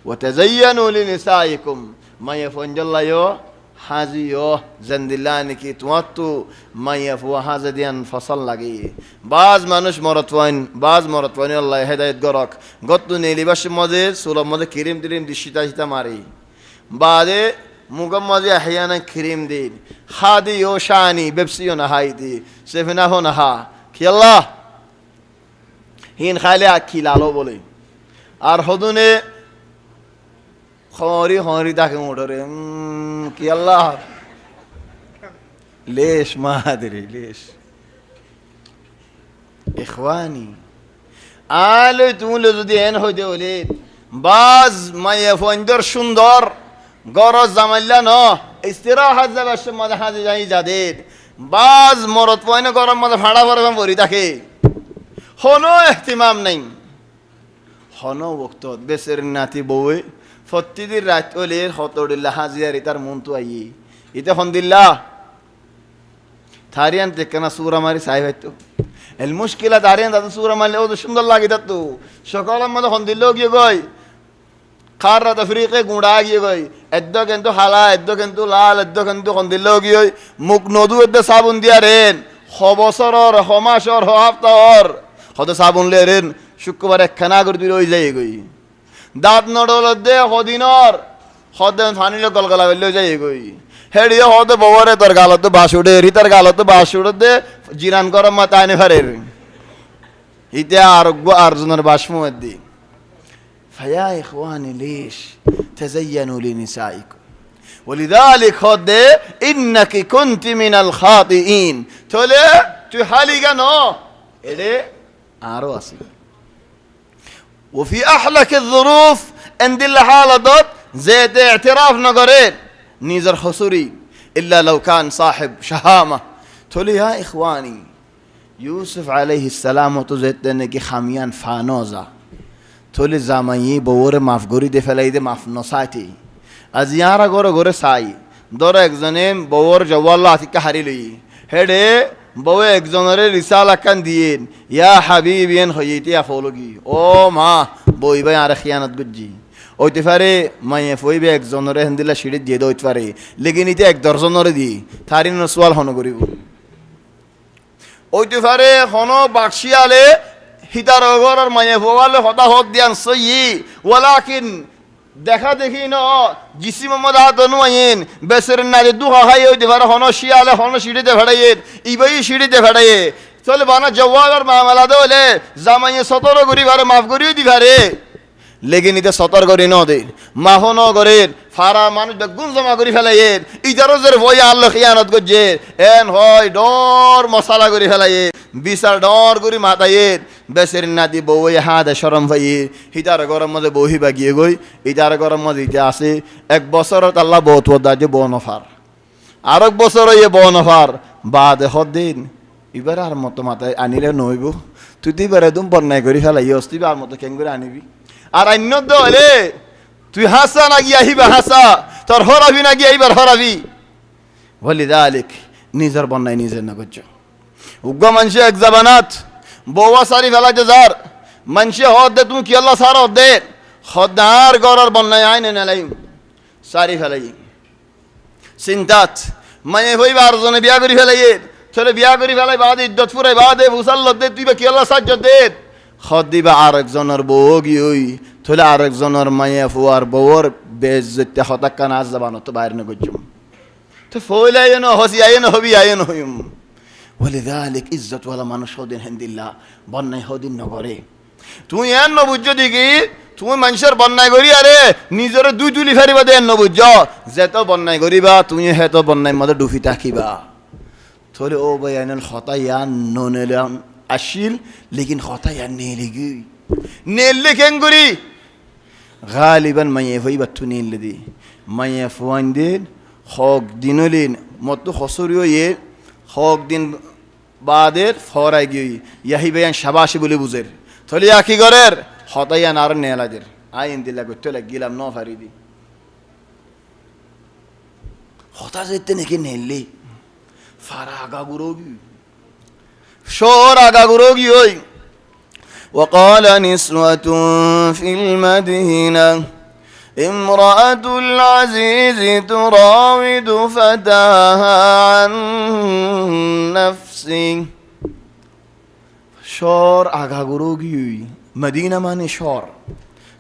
ওয়াতাযায়্যানু লিনিসাইকুম মায়া ফঞ্জাল্লায়ো হাজিও জেন্দিল্লা নাকি তোমার তো মায়া ফুয়া হাজে দিয়ান ফসল লাগে বাজ মানুষ মরতওয়াইন আল্লাহ হেদায়েত গরক গত্তু নেলিবাস মজে সুলভ মজে কিরিম দিরিম দিশিতা মারি বাদে মুগম মজে আহয়ানা কিরিম দিন হাদি ও শানি বেবসিও না হাইদি সেফিনা হো না হা কি আল্লাহ হিন খাইলে আখি লালো বলে আর হদুনে হরি তাকে মোটরে কি আল্লাহ লেশ মাহাদিরি লেশ ইখওয়ানি আলে তুমি যদি এন হইতে হলে বাজ মাইয়া ফন্দর সুন্দর গরজ জামাইলা ন ইস্তিরাহাত যাবার মধ্যে হাজে যাই যাদের বাজ মরত পয়নে গরম মধ্যে ভাড়া ভরা ভরি থাকে হনো ইহতিমাম নাই হনো বক্ত বেসের নাতি বউয়ে প্রতিদিন রাত হলে হতডিল্লা হাজিয়ারি তার মন তো আই ইতে হন্দিল্লা থারিয়ান টেকেনা সুরা মারি সাহেব হয়তো এল মুশকিলা থারিয়ান তাদের সুরা মারলে ও তো সুন্দর লাগে তার তো সকালের মধ্যে হন্দিল্লাও গিয়ে গই খার রাত আফ্রিকে গুঁড়া গিয়ে গই এদ্দ কিন্তু হালা এদ্দ কিন্তু লাল এদ্দ কিন্তু হন্দিল্লাও গিয়ে মুখ নদু এদ্দ সাবুন দিয়া রেন বছরর মাসর হপ্তাহর হতে সাবুন লে রেন শুক্রবার একখানা করে তুই রয়ে যাই গই দাঁত নডল দে হদিনর হদে ফানিলে গলগলা বেলে যাই গই হেড়িয়ে হদে ববরে তোর গালত বাস উঠে রিতার গালত বাস উঠে দে জিরান গরম মাথা আনে ফেরের ইতে আরোগ্য আর্জনের বাসমুয়ের দি فيا إخواني ليش تزينوا لنسائكم ولذلك خد إنك كنت من الخاطئين تولي تحالي نو إلي عروسي وفي أحلك الظروف عند الحالة دوت زيت اعتراف نقرين نيزر حصوري إلا لو كان صاحب شهامة تولي يا إخواني يوسف عليه السلام وتزيت نكي خميان فانوزا تولي زامني بور مافغوري دي فلاي دي ماف نصاتي ازيارا غورو ساي دور اكزنيم بور جوالله اتيكا حريلي هدي بو اكزنري رساله كان دين يا حبيبي ان خيتي يا فولوغي او ما بوي باي ار خيانت گجي او تفاري ما يفوي بي اكزنري هندلا شيدي دي دوت فاري لكن ايتي اك درجنري دي تارين سوال هنو غريبو ওইতে পারে হনো বাক্সিয়ালে হিতার ঘরের মায়ে ভোগালে হতা হত দিয়ান সই ওয়ালাকিন দেখা দেখি ন জিসি মোহাম্মদ আদনু আইন বেসের নারে দুহা হাই হইতে পারে হনো শিয়ালে হনো সিঁড়িতে ফেড়াইয়ে ইবাই সিঁড়িতে ফেড়াইয়ে চলে বানা জওয়ার মামলা দলে জামাইয়ে সতর করি পারে মাফ করিও দি পারে লেগে নিতে সতর করি ন দে মাহ ন করেন ফারা মানুষ বেগুন জমা করি ফেলাইয়ে ইজারো জের ভয় আল্লাহ খিয়ানত করছে এন হয় ডর মশালা করি ফেলাইয়ে বিশাল ডর করি মাথাইয়ে বেসের নাতি বউ হাতে সরম ভাইয়ে হিতার গরম মধ্যে বহি বাগিয়ে গই ইটার গরম মধ্যে ইটা আছে 1 বছরত আল্লাহ বহুত দাজে বনফার আর 1 বছর ইয়ে বনফার বাদ দিন এবার আর মতো মাথায় আনিলে নইব তুই তুই বেড়ে দুম বন্যায় করি ফেলাই অস্তিবি আর মতো কেন করে আনিবি আর অন্য দলে তুই হাসা না গিয়ে আহিবা হাসা তোর হরাবি না গিয়ে এইবার হরাবি বলি দালিক নিজের বন্যায় নিজের না করছো উগ্র মানুষ এক জাবানাত বউয়া সারি ফেলাইতে যার মানুষে হদ দে তুমি কি আল্লাহ সার দে হদার গড়ার বন্যায় আইনে নেলাই সারি ফেলাই চিন্তাত মানে হইবা আর জনে বিয়া করি ফেলাইয়ে চলে বিয়া করি ফেলাই বাদ ইজ্জত ফুরাই বাদে ভুসাল দে তুই বা কি আল্লাহ সাহায্য দে হদ দিবা আর একজনের বউ গিয়ে থলে আর একজনের মায়ে ফুয়ার বউর বেজ্জতে হতাক্কা নাচ যাবানো তো বাইরে না করছুম তো ফইলে আইন হসি আইন হবি আইন হইম বলে দালিক ইজ্জতওয়ালা মানুষ হদিন হেন্দিল্লা বন্যায় হদিন নগরে তুই এন ন বুঝছো দেখি তুমি মানুষের বন্যায় করি আরে নিজের দুই তুলি ফেরিবা দে এন বুঝছ যেত বন্যায় করিবা তুমি হেতো বন্যায় মধ্যে ডুফি থাকিবা থলে ও ভাই আইন হতা ইয়ান নেলাম আসিল লেকিন হতা ইয়ান নেলি গি নেললে কেন করি গালিবান মাইয়ে হইবা তু নেললে দি মাইয়ে ফুয়ান দিন হক দিনলিন মতো হসরিও ইয়ে হক দিন বাদের ফরাই গিয়ে ইয়াহি বেয়ান সাবাসি বলে বুঝের থলে কি করের হতাইয়ান আর নেলাদের আইন দিলা করতে গেলাম ন ফারি দি হতা যেতে নাকি নেললি ফারা আগা গুরোগি শোর আগা গুরোগি ওই وقال نسوة في المدينة امرأة العزيز تراود فتاها عن نفسه শহর আগা গুরোগি মদিনা মানে শহর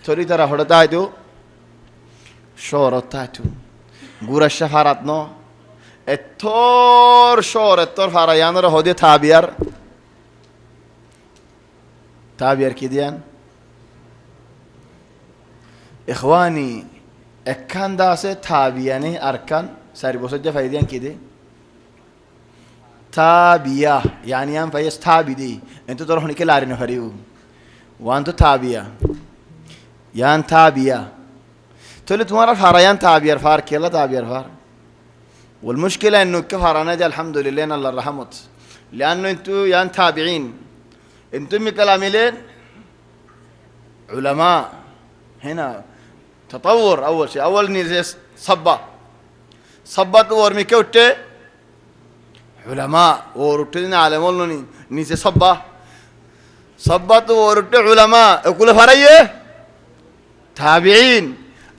থরি তারা হঠাৎ আইতো শহর তাইতো গুরাশা ফারাত ন এতর শহর এতর ফারায়ানোর হদে তাবিয়ার কি দিয়ান ইখওয়ানি একখান দা আছে তাবিয়ানে আরকান 4 বছর যা ফাইদিয়ান কি দে তাবিয়া يعني ام فايس تابدي انتو تروحون كلارين فريو وانتو تابيا يان تابيا تقول تمارا فاريان تابير فار كلا تابير فار والمشكله انه كفارنا دي الحمد لله الله رحمت لانه انتو يان تابعين انتم كلامين علماء هنا تطور اول شيء اول نيزيس صبت ورميكوته علماء ورتنا على مولني نيسي صبت ورت علماء كل فريه تابعين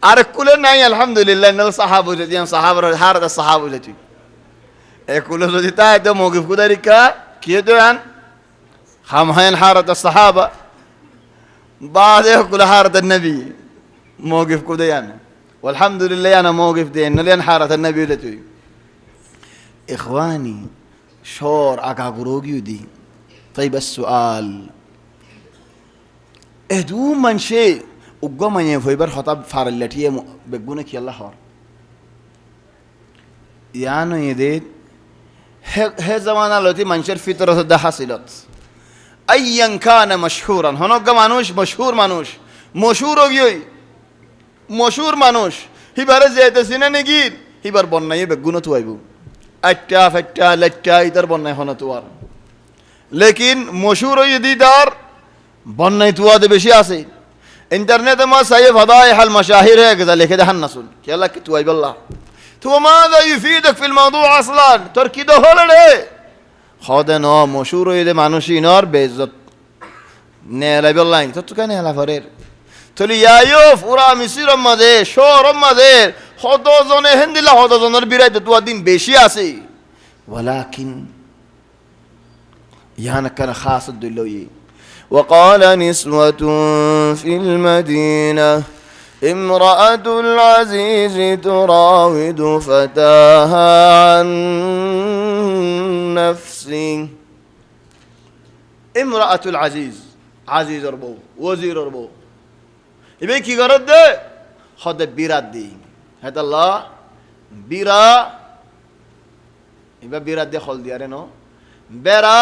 ار كل ناي الحمد لله ان الصحابه جديان صحابه حارة الصحابه جدي كل جدي تا موقف كذلك كيدو عن خمهين حارة الصحابه بعد كل حارة النبي موقف كذيان والحمد لله انا موقف دي ان لين حارة النبي جدي إخواني شور أكاغروجيو دي طيب السؤال اهدو من شيء وقوم ينفيبر خطاب فار التي بقولك يلا خار يعني يديد هي زمان التي منشر فطرة ده حصلت أيا كان مشهورا هنوك مانوش مشهور مانوش مشهور وجيوي مشهور مانوش هي بارز زيت سنة نجيد هي بار بنايه بقولنا تويبو अच्छा फट्टा लट्टा इधर बनना है होना तुआर लेकिन मशहूर हो ये दीदार बनना ही तुआ दे बेशी आसे इंटरनेट में सही फदाए हल मशाहिर है कि लिखे दहन नसुन क्या लग तुआ बल्ला तो माذا يفيدك في الموضوع أصلا تركي ده هلا له خدا نا मशहूर हो ये दे मानुषी नार बेइज्जत नेला बल्ला तो तू क्या नेला फरेर तो लिया यो पूरा मिस्र मज़े शोर मज़े خدا زنه هندلا خدا زنه بیرای تو دین بیشی آسی ولكن يانا كان خاص الدلوي. وقال نسوة في المدينة امرأة العزيز تراود فتاها عن نفسه. امرأة العزيز عزيز ربو وزير ربو ইবে কি করে দে হদে বিরাট দি হেদ আল্লাহ বিরা ইবে বিরাট দে খল দিয়ারে ন বেরা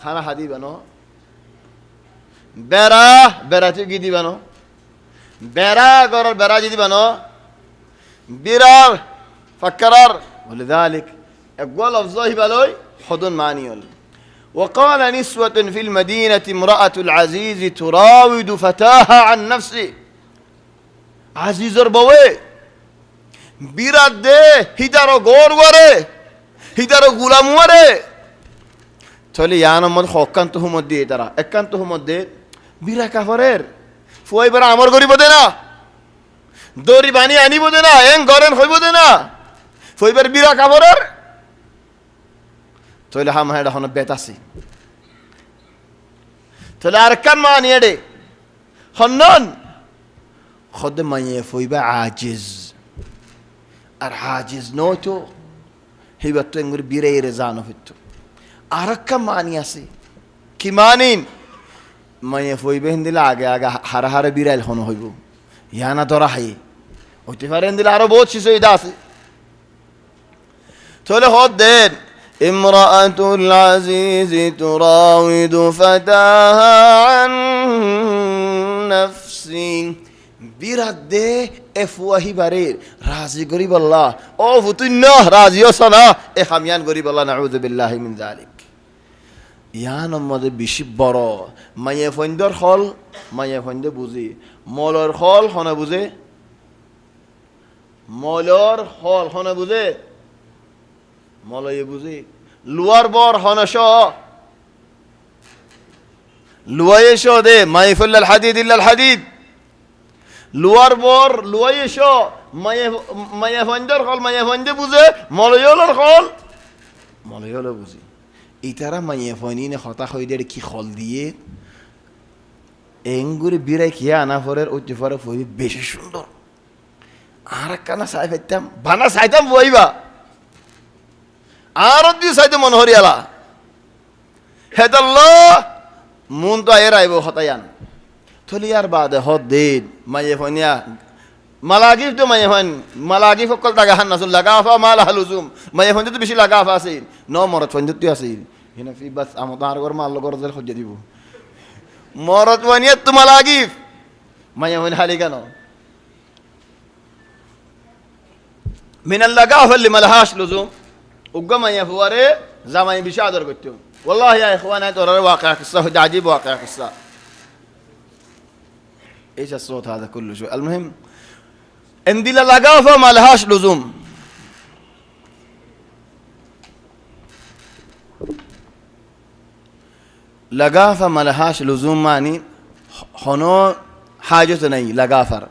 খানা হাদি বানো বেরা বেরা তুই কি দিবানো বেরা গরার বেরা যদি বানো বিরার ফাক্কারার ولذلك اقوال افضل بالوي حضن مانيول. وقال نسوة في المدينة امرأة العزيز تراود فتاها عن نفسه. عزيز ربوي বিরাট দে হিদারো গোর ওরে হিদারো গুলাম ওরে চলে ইয়ানোর মধ্যে হকান্ত হুমত দিয়ে তারা একান্ত হুমত দে বিরা কাফরের ফুয়াই বেড়া আমার গরিব দে না দড়ি বানিয়ে আনিব দে না এং গরেন হইব দে না ফুয়াইবার বিরা কাফরের চলে হাম হেডা হন বেতাসি চলে আর কান মানিয়ে দে হন্নন খদ মাইয়ে ফুয়াইবা আজিজ আর আজিজ নয়তো হিবার তো এঙ্গুরি বিরে এরে জানো হইতো আর একটা মানি আছে কি মানিন মাইয়ে ফুয়াইবে হিন্দিলে আগে আগে হারা হারা বিরাইল হন হইব ইয়ানা ধরা হাই হইতে পারে হিন্দিলে আরো বহুত শিশু এটা আছে চলে হদ দেন امرأة العزيز تراود فتاها عن نفسه বিরাট দে এফওয়াহি বারের রাজি গরিব আল্লাহ ও ফুতুন্না রাজিও সানা এ হামিয়ান গরিব আল্লাহ নাউযু বিল্লাহি মিন যালিক ইয়ান মধ্যে বেশি বড় মাইয়ে ফন্দর হল মাইয়ে ফন্দে বুঝি মলর হল হনা বুঝে মলর হল হনা বুঝে মলয়ে বুঝি লুয়ার বর হনশ লুয়ায়ে শো দে মাইফুল হাদিদ ইল্লাল হাদিদ লুয়ার বর লুয়ায়ে শো মাইয়ে ফন্দর হল মাইয়ে ফন্দে বুঝে মলয়লর হল মলয়ল বুঝি ইতারা মাইয়ে ফনিনে হতা হইদের কি হল দিয়ে এঙ্গুরি বিরাই খেয়ে আনা ফরের উচ্চ ফরে ফই বেশি সুন্দর আর কানা সাই ফেতাম বানা সাইতাম বইবা আর দি সাইতে মন হরিয়ালা হেদাল্লাহ মুন তো এর আইব হতায়ান থলিয়ার বাদে হদ দিন মাইয়ে ফনিয়া মালাগিফ তো মাইয়ে ফন মালাগিফ সকল টাকা হান নাসুল লাগাফা মাল হালুজুম মাইয়ে ফন তো বেশি লাগাফা আছে ন মরত ফন তো আছে হিনা ফি বাস আমতার গর মাল গর জেল খজ্জা দিব মরত ওয়ানিয়াত তো মালাগিফ মাইয়ে ফন হালি কেন মিনাল লাগাফা লিমালহাশ লুজুম উগ্গা মাইয়া ফুয়ারে জামাই বেশি আদর করতো والله يا اخوانا ترى واقع قصه عجيب واقع قصه ايش الصوت هذا كله شو المهم عندي لقافه ما لهاش لزوم لقافه ما لهاش لزوم معني هنو حاجه নাই لقافر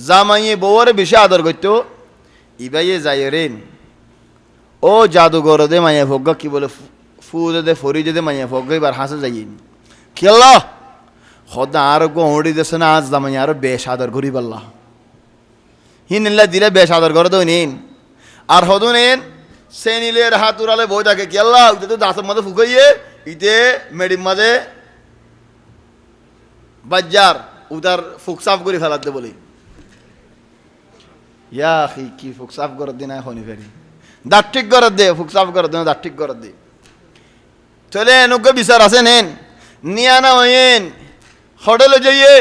জামাই বউরে বেশি আদর করতো ইবাইয়ে জায়রেন ও জাদুঘর দে মাইয়া ভোগ্গা কি বলে ফুদে দে ফরিজে দে মাইয়া ভোগ্গা এবার হাসে যাইন কি আল্লাহ খোদা আর গো হড়ি দেছে না আজ দামাই আর বেশ আদর গরিব আল্লাহ হিনল্লা দিলে বেশ আদর করে দেও নিন আর হদু নিন সে নিলের হাত উড়ালে বই থাকে কি আল্লাহ উঠে তো দাসের মধ্যে ফুকাইয়ে ইতে মেডিম মাঝে বাজ্জার উদার ফুকসাফ করে ফেলাতে বলি ইয়া কি ফুকসাফ করে দিন এখনই ফেরি দাঁত ঠিক করে দে ফুকসাফ করে দে দাঁত ঠিক করে দে চলে এনুগ্য বিচার আছে নেন নিয়া না হইন হোটেলে যাইয়ে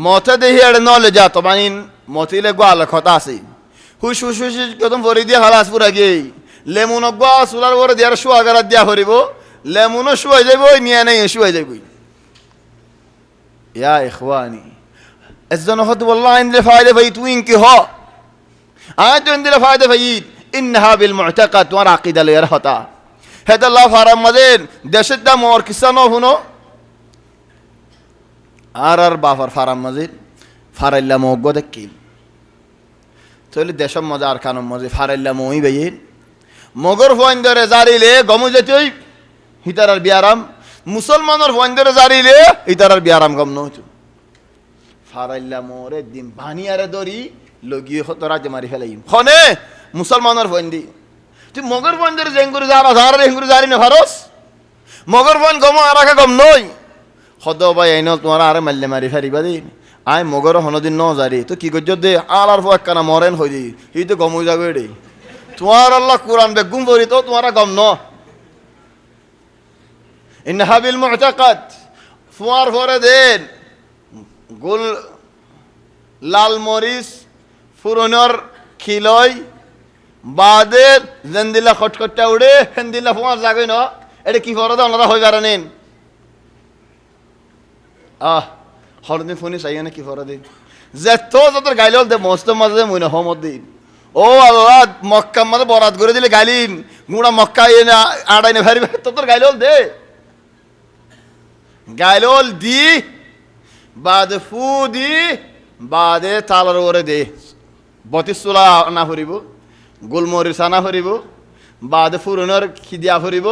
মতে দেহি এড়ে নলে যা তবানিন মতিলে গোয়াল কথা আছে হুস হুস হুস কদম ভরি দিয়ে হালাস পুরা গিয়ে লেমুন গোয়া চুলার পরে দিয়ার শোয়া গারাত দিয়া হরিব লেমুনও শুয়াই যাইব নিয়া নেই শুয়াই যাইব ইয়া ইখওয়ানি এজন হত والله ان ফায়দা ভাই তুই কি হ আজ দিলে ফায়দা ভাইদ ইনহা বিল মুতাকাদ ওয়া আকিদা লে রহতা হেদ আল্লাহ ফারাম মাদেন দেশের দাম ওর কিসা ন হুনো আর বাফার ফারাম মাজিদ ফারাইল্লা মগ্গ দেখি চলে দেশম মজা আর খানম মজে ফারাইল্লা মই ভাইয়ের মগর ফোন ধরে জারিলে গমু যেতই হিতারার বিয়ারাম মুসলমানের বন্ধরে জারিলে হিতারার বিয়ারাম গম নইতো ফারাইল্লা মোরে দিন বানিয়ারে দরি লগিয়ে হতো রাজ্য মারি ফেলাই খনে মুসলমানের বন্দি তুই মগর বন্ধের জেঙ্গুরি যারা যারা হেঙ্গুরি জারি না ফারস মগর বন গম আর গম নই হদ ভাই আইন তোমার আরে মাল্লে মারি ফেরিবা দিন আয় মগর হনদিন ন জারি তো কি করছ দে আর একখানা মরেন হই দি এই তো গম হয়ে যাবে রে তোমার আল্লাহ কোরআন বেগুম বলি তো তোমার গম ন ইনহাবিল মুতাকাদ ফুয়ার ফরে দেন গোল লাল মরিচ ফুরনর খিলয় বাদে জেন্দিলা খটখটটা উড়ে হেন্দিলা ফুয়ার জাগে ন এটা কি ফরে দে ওনারা হয়ে বেড়ানেন হরদিন ফোনে চাই না কি ফরে দিন যে তো যত গাইল দে মস্ত মাঝে মনে হমত দিন ও আল্লাহ মক্কা মাঝে বরাত করে দিলে গাইলিন গুড়া মক্কা এনে আড়াই না ভারি তোর গাইল দে গাইল দি বাদে ফু দি বাদে তালার ওরে দে বতিস চোলা আনা ফুরিব গোলমরিচ আনা ফুরিব বাদে ফুরনের খি দিয়া ফুরিব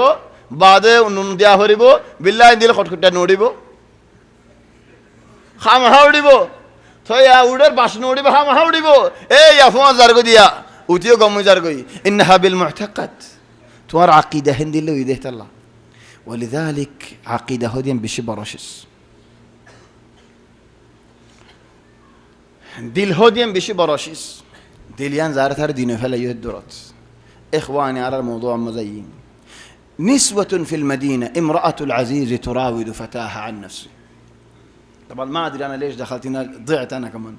বাদে নুন দিয়া ফুরিব বিল্লাই দিলে খটখটা নড়িব খাম হাউড়িব থই উড়ের বাসন উড়িব খাম হাউড়িব এই আফুয়া জারগো দিয়া উঠিও গমু জারগই ইনহাবিল মুতাকাদ তোমার আকীদা হিন্দিলে উই দেহতাল্লাহ ولذلك عقيدة هديم بشي براشس دل هديم بشي براشس دليان زارت هر دينو فلا يهدرات إخواني على الموضوع مزين نسوة في المدينة امرأة العزيز تراود فتاها عن نفسه طبعا ما أدري أنا ليش دخلت هنا ضعت أنا كمان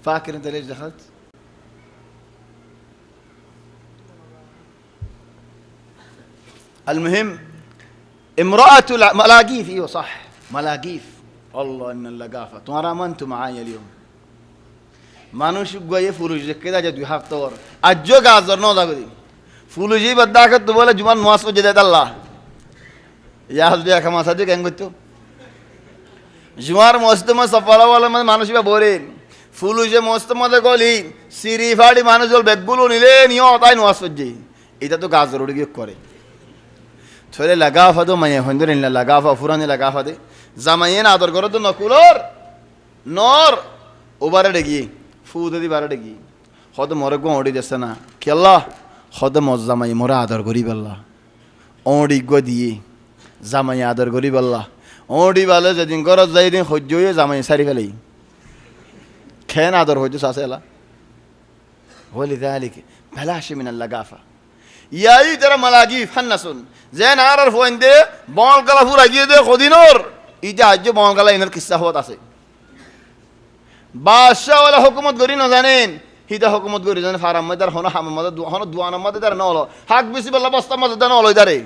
فاكر أنت ليش دخلت المهم امرأة ملاقيف ايوه صح ملاقيف الله ان اللقافة ترى ما انتم معايا اليوم মানুষ গয়ে ফুলুজ কেদা যে দুই হাফতা ওর আজ্জো গাজর ন দাগদি ফুলুজি বদ্দাকে তো বলে জুমান মাস ও যেতে আল্লাহ ইয়া হাজবিয়া খামা সাদি কেন করতো জুমার মস্ত মাস সফলা ওয়ালা মানুষ বা বলেন ফুলুজে মস্ত মজা গলি সিরি ফাড়ি মানুষ জল বেগগুলো নিলে নিও তাই নোয়াজ সজ্জি এটা তো গাজর উড়ে গিয়ে করে থলে লাগাফা দো মায়ে হন্দর ইল্লা লাগাফা ফুরানি লাগাফা দে জামাইন আদর করো তো নকুলর নর ওবারে ডেগি ফুদ দি বারে ডেগি হদ মরে গো ওড়ি দেছে না কেল্লা হদ মজ জামাই মরে আদর করি বল্লা ওড়ি গো দিয়ে জামাই আদর করি বল্লা ওড়ি বালে যেদিন ঘর যাই দিন সহ্য হয়ে জামাই সারি ফেলাই খেন আদর হইতো সাসেলা বলি দালিকে ভালাশি মিনাল লাগাফা ইয়াই তারা মালাগি ফান্নাসুন যেন আর ফোন দে বল গলা ফুরা গিয়ে দে কদিনর ইটা আজ বল গলা ইনার কিস্সা হত আছে বাদশাহ ওয়ালা হুকুমত গরি না জানেন হিদা হুকুমত গরি জানেন ফারাম মদার হন হাম মদার হন দুয়ানা মদার দার নলো হাক বেশি বল্লা বস্তা মদার দার নলো দারে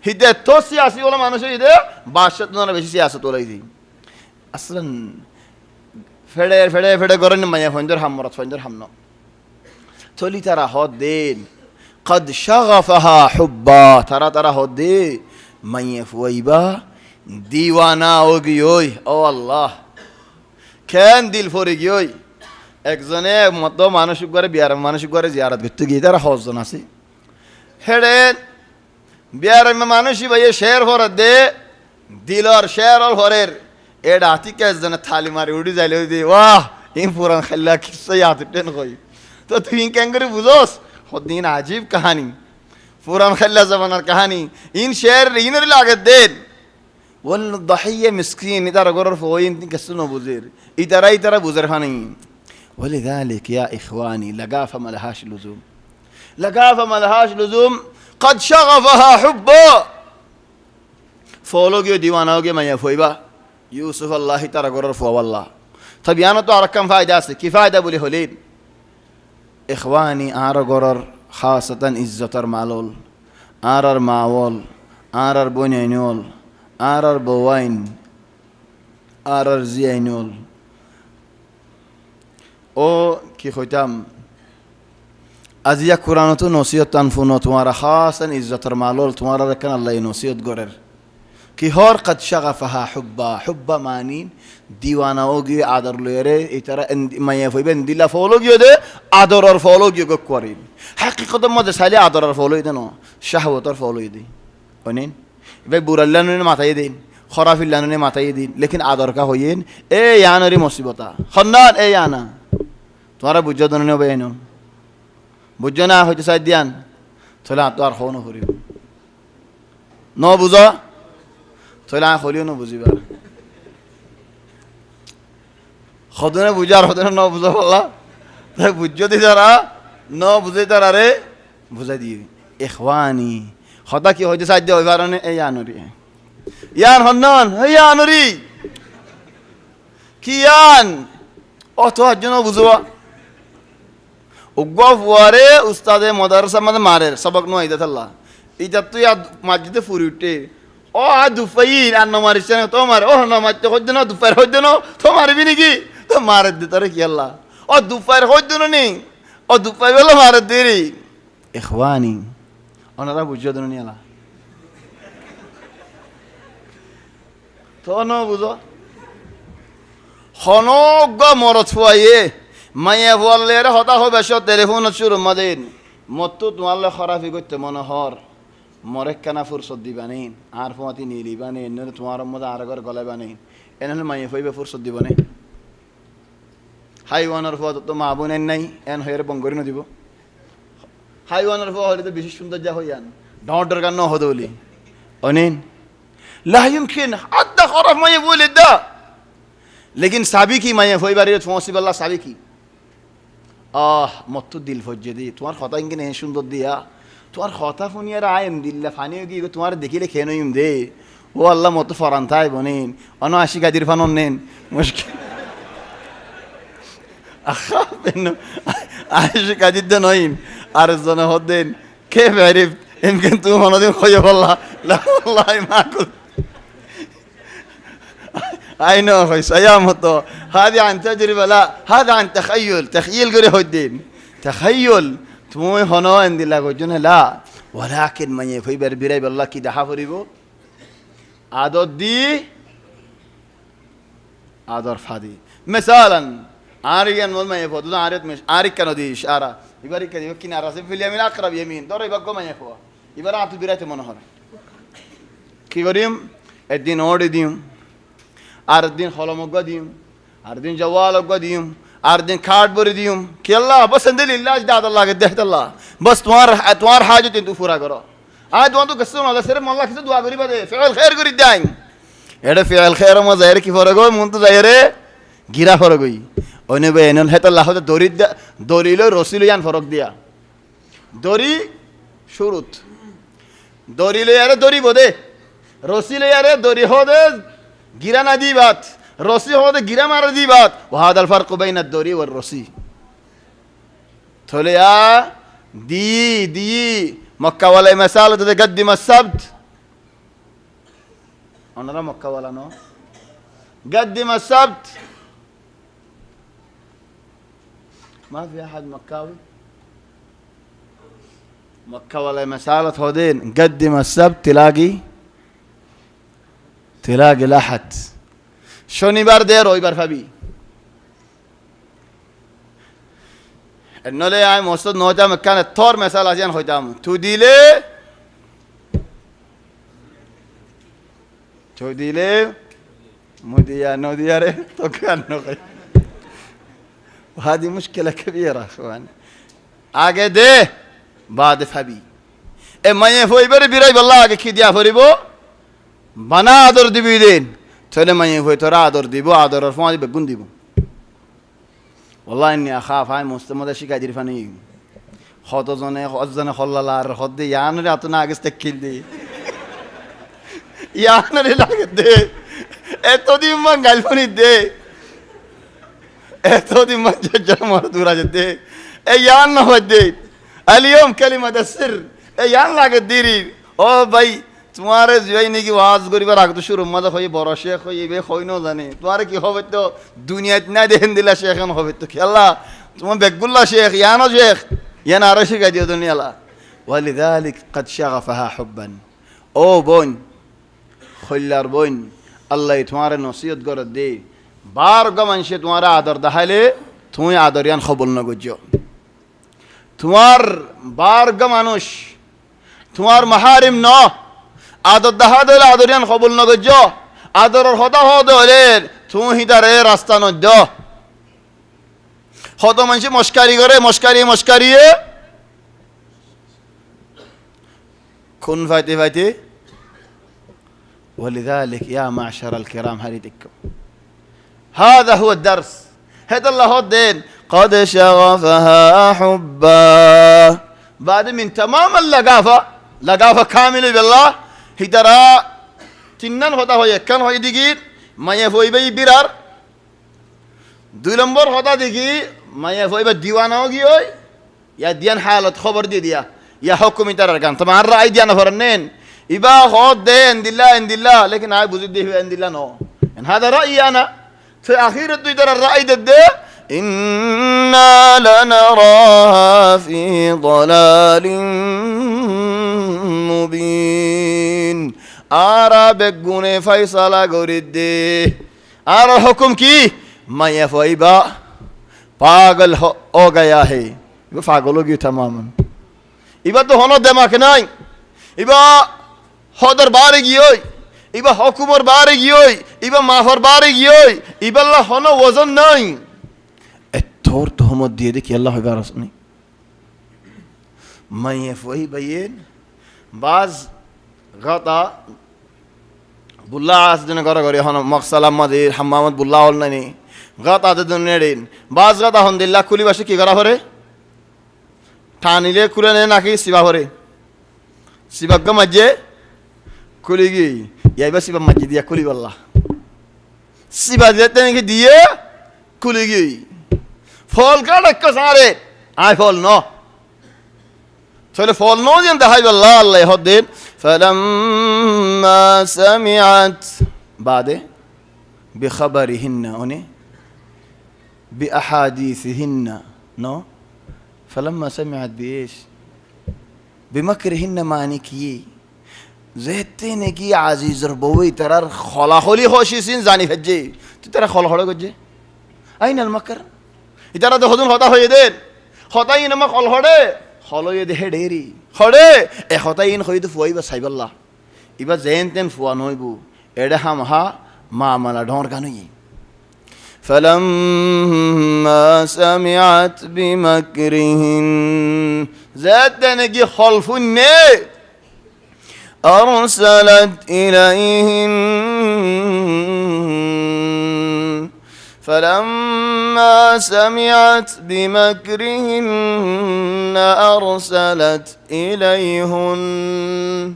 হিদে তো সিয়াসি ওলা মানুষ হিদে বাদশাহ তো না বেশি সিয়াসত ওলাই দি আসলান ফেড়ে ফেড়ে ফেড়ে গরেন মায়া ফন্দর হামরত ফন্দর হামন চলি তারা হদ দেন قد شغفها حبا ترى هدي من يفويبا ديوانا اوغيوي او الله كان دل فوريگيوي একজনে মত মানসিক করে বিয়ার মানসিক করে জিয়ারত করতে গিয়ে তারা হজন আছে হেডে বিয়ার মানসি ভাই শের ফর দে দিলর শের অল ফরের এডা আতিকে একজনে থালি মারি উড়ি যাইলে দি ওয়াহ ইন পুরান খাল্লা কিসা ইয়াত টেন কই তো তুই কেন করে বুঝোস दिन अजीब कहानी फुरान खल्ला जमानार कहानी इन शेर इनर लागत देन वल ضحيه مسكين इधर गरर फोइन कसनो बुजिर इधर बुजर खानी ولذلك يا اخواني لقافه ملهاش لزوم قد شغفها حبا فولوگيو ديوانا होगे मैं फोइबा यूसुफ अल्लाह इधर गरर फो والله طب यानो तो और कम फायदा से की फायदा बोले होलिन إخواني آرر غرر خاصة إزتر معلول آرر معول آرر بنينول آرر بوين آرر زينول او كي ختم أزيا قرآن تو نصيحت تنفونو تمارا خاصة إزتر معلول تمارا ركن الله نصيحت غرر كي هور قد شغفها حبا مانين ديوانا اوغي آدر ليره اترا ما يفوي بن ديلا فولوگيو ده آدر اور فولوگيو کو كورين حقيقة ما ده سالي آدر اور فولوي ده نو شهوت اور فولوي دي ونين ভাই বুড়াল্লানুনে মাথায় দিন খরাফিল্লানুনে মাথায় দিন লেকিন আদরকা হইয়েন এ ইয়ানরি মুসিবতা খন্নান এ ইয়ানা তোমারা বুঝছো তো নেবে এনো বুঝছো না হয়তো সাইড দিয়ান তাহলে তো আর হও নকরিব ন বুঝ তাহলে হলিও বুঝিবা সদনে বুঝার সদনে ন বুঝা পারলা তাই বুঝছো দি তারা ন বুঝে তারা রে বুঝাই দিয়ে এখওয়ানি হতা কি হয়তো সাইড দিয়ে হইবার এই আনরি ইয়ান হন্নন এই আনরি কি ইয়ান ও তো জন্য বুঝবা উগ্র ফুয়ারে উস্তাদে মদারসা মধ্যে মারের সবক নো আইদা থাল্লা ইটা তুই মাঝিতে ফুরি উঠে ও আ দুফাইন আর নমারিস না তোমার ও নমারতে হইতো না দুফার হইতো না তো মারবি নাকি তো মারে দে তোরে কি আল্লাহ ও দুফার হইতো না নি ও দুফাই বলে মারে দে রে ইখওয়ানি ওনারা বুঝিয়ে দেন নি আলা তো ন বুঝো হনগ মরত ফুয়াইয়ে মাইয়া বললে রে হতা হবে সব টেলিফোন শুরু মাদিন মতো তোমার খরাফি করতে মনে হর মরে কেনা ফুরসত দিবানি আর ফুয়াতি নিলিবানি এনে তোমার মধ্যে আর ঘর গলাইবানি এনে মাইয়া ফুইবে ফুরসত দিবানি হাইওয়ানের ফুয়া তো মা বোন নাই এন হয়ে বঙ্গরি নদিব হাইওয়ানের ফুয়া হলে তো বেশি সুন্দর যা হইয়ান ডর গান হদ বলি অনিন লা ইউমকিন আদা খরাফ মাইয়া বলে দা লেকিন সাবি কি মাইয়া ফুইবারি ফসিবাল্লাহ সাবি কি মত দিল ফজ্জে দি তোমার কথা ইনকে সুন্দর দিয়া তোমার কথা ফুনিয়ার আইম দিল্লা ফানিও কি তোমার দেখিলে খেয়ে নইম দে ও আল্লাহ মত ফরান থাই বনেন অন আশি গাদির ফান নেন মুশকিল আখা বেন আশি গাদির দে নইম আর জন হদেন কে বেরিফ এমকেন তুমি মনদিন খয়ে বললা লা আল্লাহ মাকুল I know يا مطو هذه عن تجربة لا هذا عن تخيل قري هدين تخيل تموي هنا عندي لا وجنا لا ولكن من يفي بربيري بالله كده حفريبو عدد دي عدد فادي مثلا عاريان ما يفوت عارض مش عارك كانوا دي إشارة يبارك كده يمكن راسي في اليمين أقرب يمين دور يبقى ما يفوا يبارك عطل بيرته منهار كي قريم الدين أورد ديم আর দিন হলমগ্গ দিম আর দিন জওয়ালগ্গ দিম আর দিন খাট বরি দিম কি আল্লাহ বস আলহামদুলিল্লাহ দাদ আল্লাহ কে দেখত আল্লাহ বস তোমার হাজত তু পুরা করো আয় তোমার তো কষ্ট না সরে আল্লাহ কিছু দোয়া করি বাদে ফিল খায়ের করি দাই এটা ফিল খায়ের মা যায়রে কি ফরক হয় মন তো যায়রে গিরা ফরক হই অনে বে এনন হেত আল্লাহ দরিল রসিল ইয়ান ফরক দিয়া দরি শুরুত দরিল ইয়ারে দরি বদে রসিল ইয়ারে দরি হদে गिरा ना दी बात रस्सी हो तो गिरा मार दी बात वहाँ दल फर्क बैन दोरी और रस्सी थोले या दी मक्का वाला मिसाल तो गद्दी मसब्त अनरा मक्का वाला नो गद्दी मसब्त ما في أحد مكاوي مكة वाला मिसाल थोदेन गद्दी मसब्त تلاقي لاحت শনিবার দে রবিবার পাবি নলে আই মসজিদ নজাম কানে তোর মেসাল আজিয়ান হইতাম তুই দিলে মুদিয়া নদিয়া রে তো কেন কই هذه مشكلة كبيرة اخوان আগে দে بعد পাবি এ মায়ে হইবারে বিরাই বল্লা আগে কি দিয়া ফরিবো বানা আদর দিবি দিন তাহলে মাইয়ে হয়ে তোরা আদর দিব আদরের ফোন দিবে গুণ দিব والله اني اخاف هاي مستمد শিকাই দির ফানি কতজনে হল্লালার হদ্দে ইয়ানরে আতনা আগে তেকিল দি ইয়ানরে লাগে দে এতদিন মান গালফনি দে এতদিন মান জমর দূরা দে এ ইয়ান না হদে اليوم كلمه السر এ ইয়ান লাগে দিরি ও ভাই তোমারে জয় নাকি ওয়াজ করিবার আগে তো শুরু মজা হয়ে বড় শেখ হইবে হই না জানে তোমারে কি হবে তো দুনিয়াত না দেখেন দিলা শেখ হবে তো কি আল্লাহ তোমার বেগুল্লা শেখ ইয়ানো শেখ ইয়ান আর শেখ দিও দুনিয়া আল্লাহ ولذلك قد شغفها حبا او بون خلار بون আল্লাহ তোমারে নসিহত করে দে বার গো মানুষে তোমার আদর দেখাইলে তুমি আদরিয়ান কবুল না গজ্জো তোমার বার গো মানুষ তোমার মাহারিম ন আদর দাহা দলে আদরিয়ান কবুল নগজ আদরের হতা হলে তুই হিতারে রাস্তা নদ্য হত মানুষ মস্কারি করে মস্কারিয়ে খুন ফাইতে ফাইতে ولذلك يا معشر الكرام هريدكم هذا هو الدرس هذا الله الدين قد شغفها حبا بعد من تمام اللقافة كامل بالله هدرا تنن هذا هو يكن هو يدقير ما يفوي بي برار দুই নম্বর হতা দেখি মায়া ফইবা দিওয়ানা হগি ওই ইয়া দিয়ান হালত খবর দিয়ে দিয়া ইয়া হুকুমি তার গান তোমার রাই দিয়ান ফরনেন ইবা হদ দে ইন্দিল্লা লেকিন আই বুঝি দে ইন্দিল্লা নো ان هذا رايي انا في اخيرا দুই তার রাই দে ইন্না লানারাহা ফি ضلال মুবিন আরা বেগুনে ফয়সালা করিদে আর হুকুম কি माया फैबा पागल हो गया है इबा पागल हो गई तमामन इबा तो होनो दिमाग नहीं इबा हदर बारे गियोई इबा हुकुमर बारे गियोई इबा माफर बारे गियोई इबा अल्लाह होनो वजन नहीं एथोर तो हम दिए दे कि अल्लाह बारस नहीं माया फैबा ये बाज गता बुल्ला आज दिन करे होनो मक्सलाम मदीर हम्मामत बुल्ला होल नहीं গাত আদে দুনিয়ারিন বাজ গাত আলহামদুলিল্লাহ কুলি বাসে কি করা হরে টানিলে কুলে নে নাকি সিবা হরে সিবাগ্য মাঝে কুলি গি ইয়াইবা সিবা মাঝে দিয়া কুলি বললা সিবা দিতে নাকি দিয়ে কুলি গি ফল কাড়ক সারে আই ফল ন তাহলে ফল ন দিন দেখাই বললা আল্লাহ হদ্দিন ফালাম্মা সামিআত বাদে বিখবরিহিন্না উনি بأحاديثهن نو فلما سمعت بإيش بمكرهن معنی کی زهتے نے کی عزیز ربوی ترار خلا خلی خوشیسین زانی فجی تو ترا خلا خلا گجے أين المكر ইতারা তো হদুন হতা হয়ে দেন হতাই নামা খল হড়ে খলয়ে দেহে ডেরি খড়ে এ হতাই ইন হইতো ফুয়াইবা সাইবাল্লাহ ইবা জেন তেন ফুয়া নইবু এডে হামহা মা মালা ঢর গানুই فلما سمعت بمكرهن ذات نجي خلفن أرسلت إليهن فلما سمعت بمكرهن أرسلت إليهن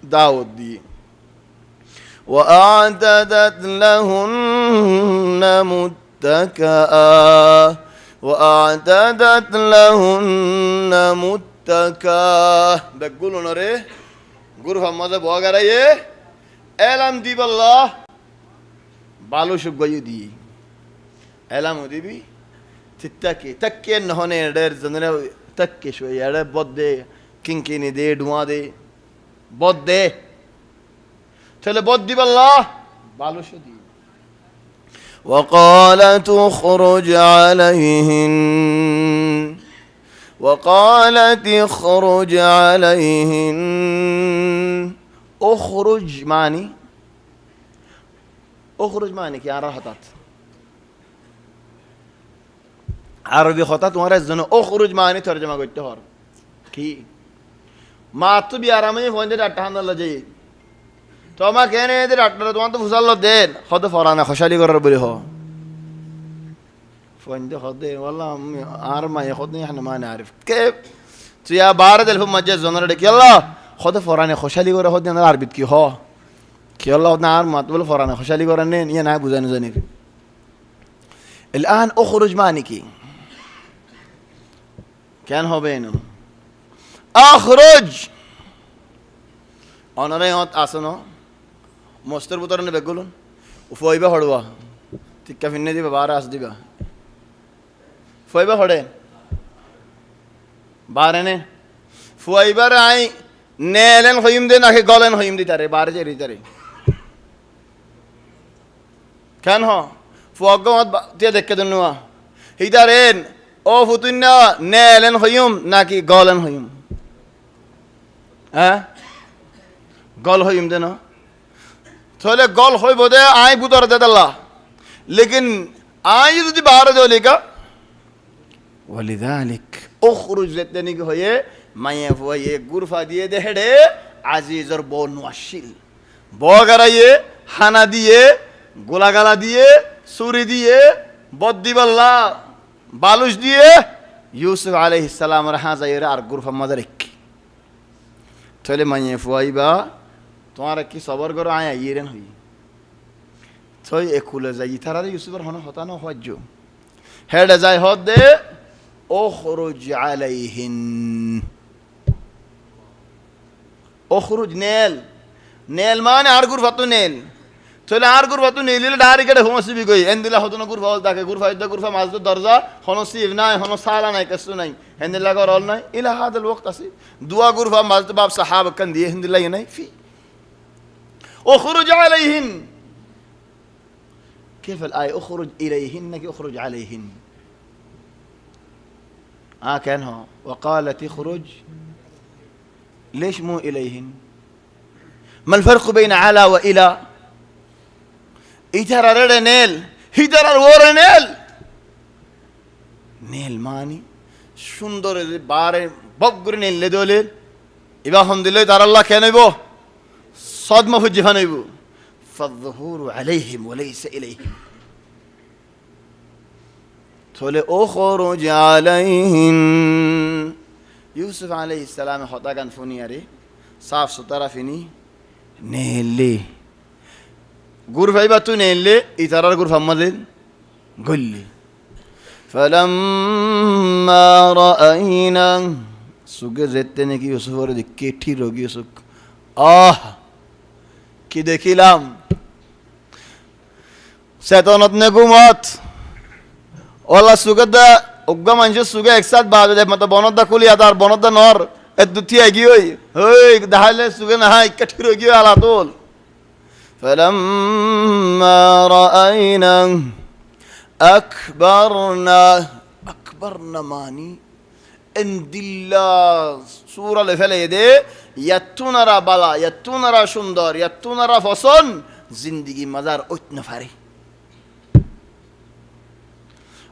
داود دي وأعتدت لهن متكا بقولوا نري غرفة ماذا بوغرايه اعلم دي بالله بالو شبغي دي اعلم دي بي تتكي نهونه ډېر زنه تکي شوي اړه بد دي كينكيني دي ډوا دي بد دي چلے بد دي بالله بالو شو دي وقالت اخرج عليهن اخرج معني কি আর হঠাৎ আরবি হঠাৎ তোমার জন্য اخرج মানে তরজমা করতে হর কি মা তো বি আরামে ফোন দিয়ে ডাটা হান্দাল যাই তোমা কেনে এদের ডাটা তোমার তো ফুসাল্লো দেন হদ ফরানা খশালি করার বলি হ ফোন দিয়ে হদ والله আর মা ياخذني احنا ما نعرف كيف তুই يا بارد الفم مجاز জনরে কি আল্লাহ হদ ফরানা খশালি করে হদ না আরবিত কি হ কি আল্লাহ না আর মাতবল ফরানা খশালি করেন নেন ইয়া না বুঝানো জানির الان اخرج মানে কি কেন হবে না اخرج অনরে হত আসনো মস্তর বুতরনে বেগুলুন উফাইবা হড়বা টিক্কা ফিন্নে দিবা বার আস দিবা ফুয়াইবা হড়ে বারেনে ফুয়াইবার আই নেলেন হইম দে নাকি গলেন হইম দি তারে বারে জেরি তারে কেন হ ফুয়াগমত তিয়া দেখকে দনুয়া হিদারেন ও ফুতুন্না নেলেন হইম নাকি গলেন হইম হ্যাঁ গল হইম দেন তাহলে গল হইব দে আই বুতর দে দাল্লা লেকিন আই যদি বাহারে দেও লেখা ওয়ালিদালিক ওখরুজ যেতেনি হয়ে মায়ে ভয়ে গুরফা দিয়ে দেহেড়ে আজিজর বন ওয়াশিল বগারাইয়ে হানা দিয়ে গোলাগালা দিয়ে ছুরি দিয়ে বদ্দিবাল্লা বালুশ দিয়ে ইউসুফ আলাইহিস সালামের হাজাইরে আর গুরফা মাদারিক তাহলে মাইয়ে ফুয়াইবা তোমার কি সবর করো আয় ইয়েরেন হই থই একুলে যাই তারারে ইউসুফের হন হতানো হজ্জ হেডে যাই হদ দে ওখরুজ আলাইহিন ওখরুজ নেল নেল মানে আর গুরফা তো নেল তাহলে আর গুরফা তো নেলিলে ডারি কেটে হোমসিবি কই এন্দিলা হতনো গুরফা হল তাকে গুরফা ইদ্দা গুরফা মাঝ দরজা হনসিব নাই হন সালা নাই কিছু নাই হেন্দিলা গরল নাই ইলা হাদাল ওয়াক্ত আছে দুয়া গুরফা মাঝ বাপ সাহাবা কান দিয়ে হেন্দিলা নাই ফি اخرج عليهن كيف الآية اخرج إليهن كي اخرج عليهن كان هو وقالت اخرج ليش مو إليهن ما الفرق بين على وإلى إترى رد نيل هترى الور نيل نيل ماني সুন্দর বারে বগরে নেল লেদলে ইবা হামদুলিল্লাহ তার আল্লাহ কেন নিব صدمة في الجهنم فالظهور عليهم وليس إليهم تولي أخرج عليهم يوسف عليه السلام خطا كان فنياري صاف سترى فيني نيلي غرفة يباتو نيلي إترى غرفة مدين قل لي فلما رأينا سوق زيتني كي يوسف ورد كيتي روغي يوسف কি দেখিলাম চেতনত নে ঘুমত ওলা সুগদা উগ্গা মানুষের সুগে একসাথ বাজে দেখ মতো বনদা কুলিয়া তার বনদা নর এ দুটি এগি হই দেখাইলে সুগে না হাই কাঠি রগি আলা তোল فلما رأينا أكبرنا ماني এন্দিল্লা সূরা লেফেলে দে ইয়াতুনারা বালা ইয়াতুনারা সুন্দর ইয়াতুনারা ফসন জিন্দেগি মাজার ওইতনা ফারে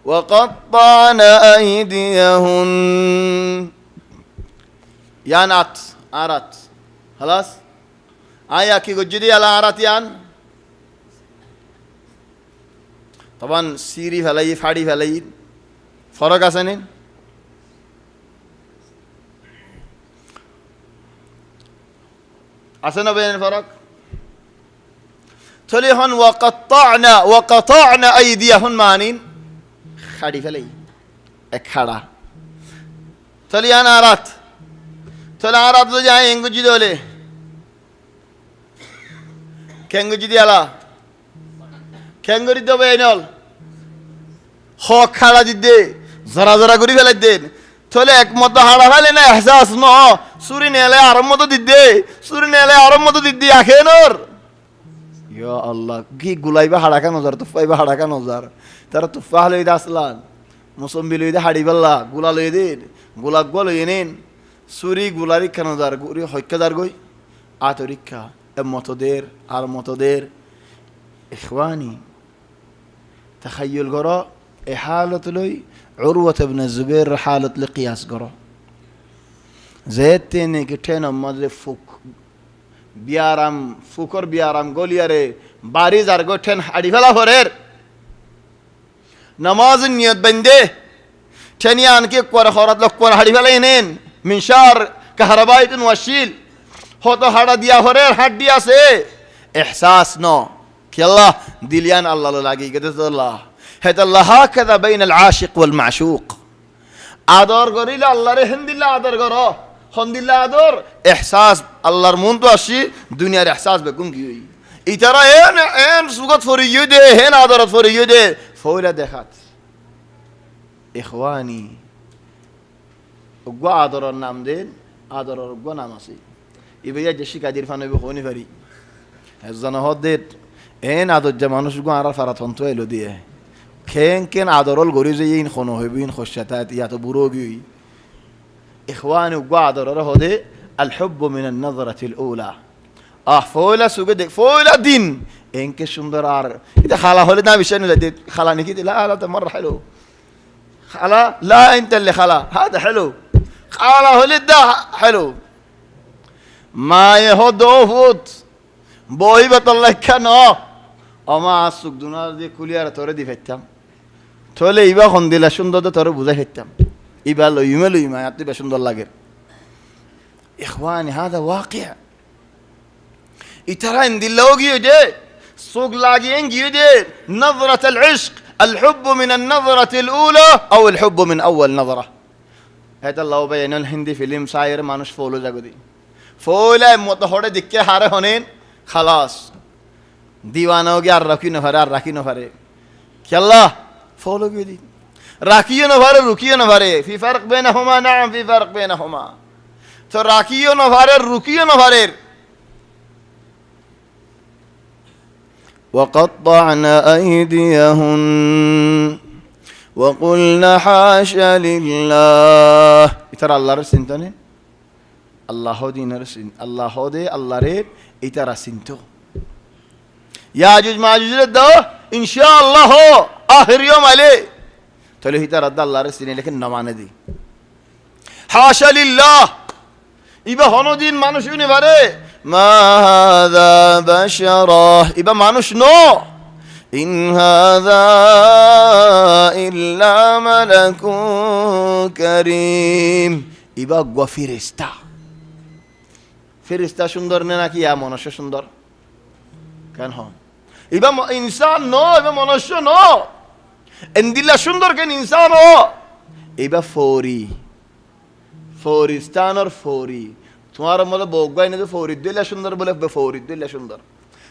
وقطعنا أيديهن يانات আরাত خلاص আয়া কি গজ্জি আলা আরাত ইয়ান طبعا সিরি ফেলাই ফাড়ি ফেলাই ফরক আছে নি আছে না বেন ফরক তাহলে হন ওয়াকাতা'না আইদিয়াহুন মানিন খাড়ি ফেলাই এক খাড়া তাহলে আন আরাত তাহলে আরাত যদি আয় এঙ্গুজি দলে কেঙ্গুজি দিয়ালা কেঙ্গুরি দেবে এনল হক খাড়া দিতে জরা জরা করে ফেলাই দেন তাহলে একমত হাড়া ফেলে না এহসাস ন সুরি নেলে আরম মতো দিদে সুরি নেলে আরম মতো দিদি আখেনর ইয়া আল্লাহ কি গুলাইবা হাড়াকা নজর তুফাইবা হাড়াকা নজর তারা তুফা লইদা আসলান মুসম্বি লইদা হাড়ি বাল্লা গুলা লই দিন গুলা গো লই নেন সুরি গুলারি নজর গুরি হক্কাদার গই আতরিকা এ মতদের আর মতদের ইখওয়ানি তাখায়ুল গরা এ হালত লই عروة بن الزبير حالة لقياس قرا زيتني كتينا مدري فوك بيارام فوكر بيارام قول ياري باريز أرجو تين حدي فلا فرير نماز نيت بندي تاني أنكي كورا خورات لك كورا حدي فلا ينين من شار كهربائي وشيل هو تو حدا ديا فرير حد ديا سي إحساس نو كي الله دليان الله لاقي قدس الله هذا الله هكذا بين العاشق والمعشوق আদর করিলে আল্লাহরে হিন্দিল্লা আদর করো হন্দিল্লা আদর এহসাস আল্লাহর মন তো আসি দুনিয়ার এহসাস বেকুম কি হই ইতারা এন সুগত ফরিয়ে দে হেন আদরত ফরিয়ে দে ফইলা দেখাত ইখওয়ানি ওগা আদরের নাম দেন আদরের ওগা নাম আছে ইবেয়া জেসি কাদির ফানবে হনি পারি এজন হদ্দেত এন আদর যে মানুষ গো আর ফারাত হন্ত এলো দিয়ে كين عذرول غوريزين خونو هبين خشتات يا تبروغي اخواني وقعدوا هذا الحب من النظرة الأولى ফয়লা সুগে দেখ ফয়লা দিন এনকে সুন্দর আর এটা খালা হলে না বিষয় নয় খালা নাকি লা লা তোমার হ্যালো খালা লা انت اللي খালা هذا حلو খালা হলে দা হ্যালো মায়ে হদফুত বইবা তল্লা কেন আমা সুখ দুনা দিয়ে কুলিয়ার তোরে দি ফেলতাম থলে ইবা খন দিলা সুন্দর তো তোরে বুঝাই ফেলতাম ইবা লইমা এত সুন্দর লাগে ইখওয়ানি هذا واقع ইতারা ইন্দিল্লাও গিয়ে দে সুখ লাগিয়ে গিয়ে দে نظرة العشق الحب من النظرة الأولى أو الحب من أول نظرة هذا الله بين الهندي فيلم ساير مانوش فولو جاكودي فولا متهورة دكّة هاره هنين خلاص ديوانه हो गया राखी न भरे क्या अल्लाह फॉलो क्यों दी राखियो न भरे रुकियो न भरे फी फर्क बैनहुमा नाम फी फर्क बैनहुमा तो राखियो न भरे रुकियो न भरे وقطعنا أيديهن وقلنا حاشا لله इतर अल्लाह रे सिंतने अल्लाह दीन रे सिन अल्लाह दे अल्लाह रे इतर सिंतो याजुज माजुज रे दो इंशाअल्लाह हो आखिर यौम आले तो ले इतर अल्लाह रे सिने लेकिन न माने दी हाशा लिल्लाह इबा होनो दिन मानुष नी बारे ما هذا بشرا إبا مانوش نو إن هذا إلا ملك كريم إبا غوا ফেরেশতা সুন্দর না নাকি মনুষ্য সুন্দর কেন হন ইবা ইনসান নো ইবা মনুষ্য নো এন্দিল্লা সুন্দর কেন ইনসান ও ইবা ফরিস্তানর ফৌরি তোমার মধ্যে বগাই না তো ফৌরিদ দিল্লা সুন্দর বলে ফৌরিদ দিল্লা সুন্দর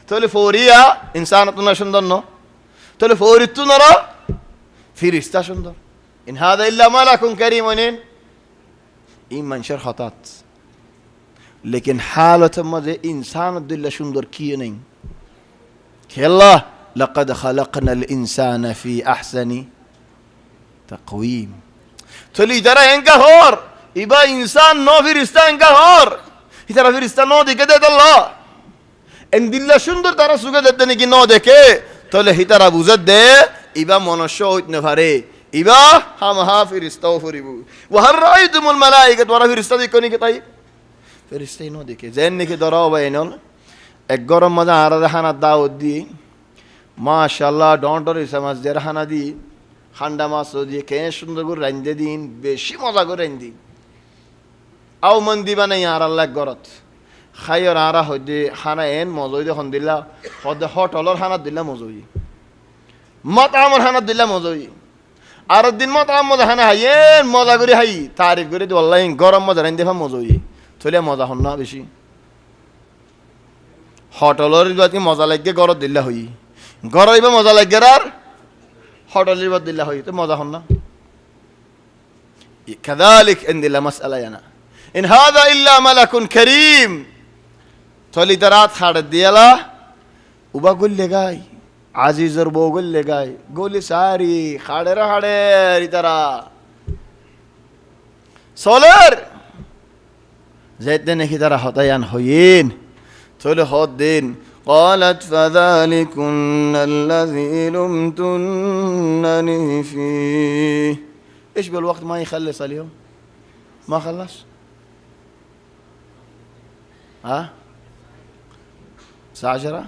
তাহলে ফৌরিয়া ইনসান তো না সুন্দর ন তাহলে ফৌরিদ তো না ফেরেশতা সুন্দর ইন হাদা ইল্লা মালাকুন কারীমুন ইমান শর খাতাত लेकिन हालत मजे इंसान दिल्ला सुंदर किए नहीं खेला लक़द खलक़नल इंसान फी अहसनी तक़वीम थोली जरा इनका होर इबा इंसान नो फिरिस्ता इनका होर इधर फिरिस्ता नो दिखे दे अल्लाह इन दिल्ला सुंदर तारा सुगे देते नहीं कि नो देखे थोले हितारा बुझत दे इबा मनुष्य इतने भरे इबा हम हा फिरिस्ता फरिबू वहर रायतुमुल मलाइकत वरा फिरिस्ता दिखो नहीं कहता ফেরেশতাই নো দেখে জেন নাকি ধরাও বাইনল এক গরম মজা আরাদা খানা দাওয়াত দি মাশাআল্লাহ ডন্টর সমাজ দের খানা দি খান্ডা মাছ দিয়ে কে সুন্দর করে রান্ধে দিন বেশি মজা করে রান্ধি আও মন দিবা নাই আর আল্লাহ গরত খাইর আরা হইদে খানা এন মজই দে খন দিলা হদ হোটেলর খানা দিলা মজই মাতামর খানা দিলা মজই আর দিন মাতাম মজা খানা হাইয়েন মজা করে হাই তারিফ করে দি আল্লাহ গরম মজা রান্ধে ফা মজই চলে মজা হন না বেশি হোটেলের বাতি মজা লাগে গরত দিল্লা হই গরইবা মজা লাগে আর হোটেলের বাদ দিল্লা হই তো মজা হন না كذلك عند الله مسألة أنا إن هذا إلا ملك كريم تولي درات خارج ديلا وبقول لي جاي عزيز ربو قول لي جاي قولي ساري خارج ترى سولر زيدنا كده حطيان هين تقول هدين قالت فذلكن الذي لمتنني فيه ايش بالوقت ما يخلص اليوم ما خلص ها الساعة 10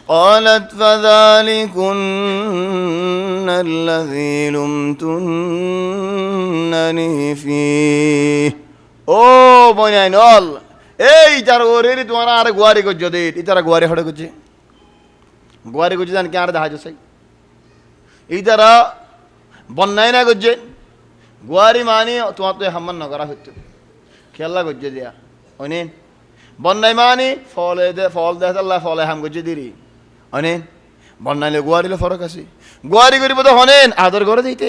قالت فذلكن الذي لمتنني فيه ও বনাইনল এই যার ওরে তোমার আর গোয়ারি গজ্জ দে ইতারা গোয়ারি হড়ে গজ্জে গোয়ারি গজ্জে জান কি আর দেখা যাচ্ছে ইতারা বন্নাই না গজ্জে গোয়ারি মানি তোমার তো হাম্মান না করা হচ্ছে খেলা গজ্জে দিয়া অনেন বন্নাই মানি ফলে দে ফল দে আল্লাহ ফলে হাম গজ্জে দিরি অনেন বন্নাইলে গোয়ারিলে ফরক আছে গোয়ারি করিব তো হনেন আদর করে দিতে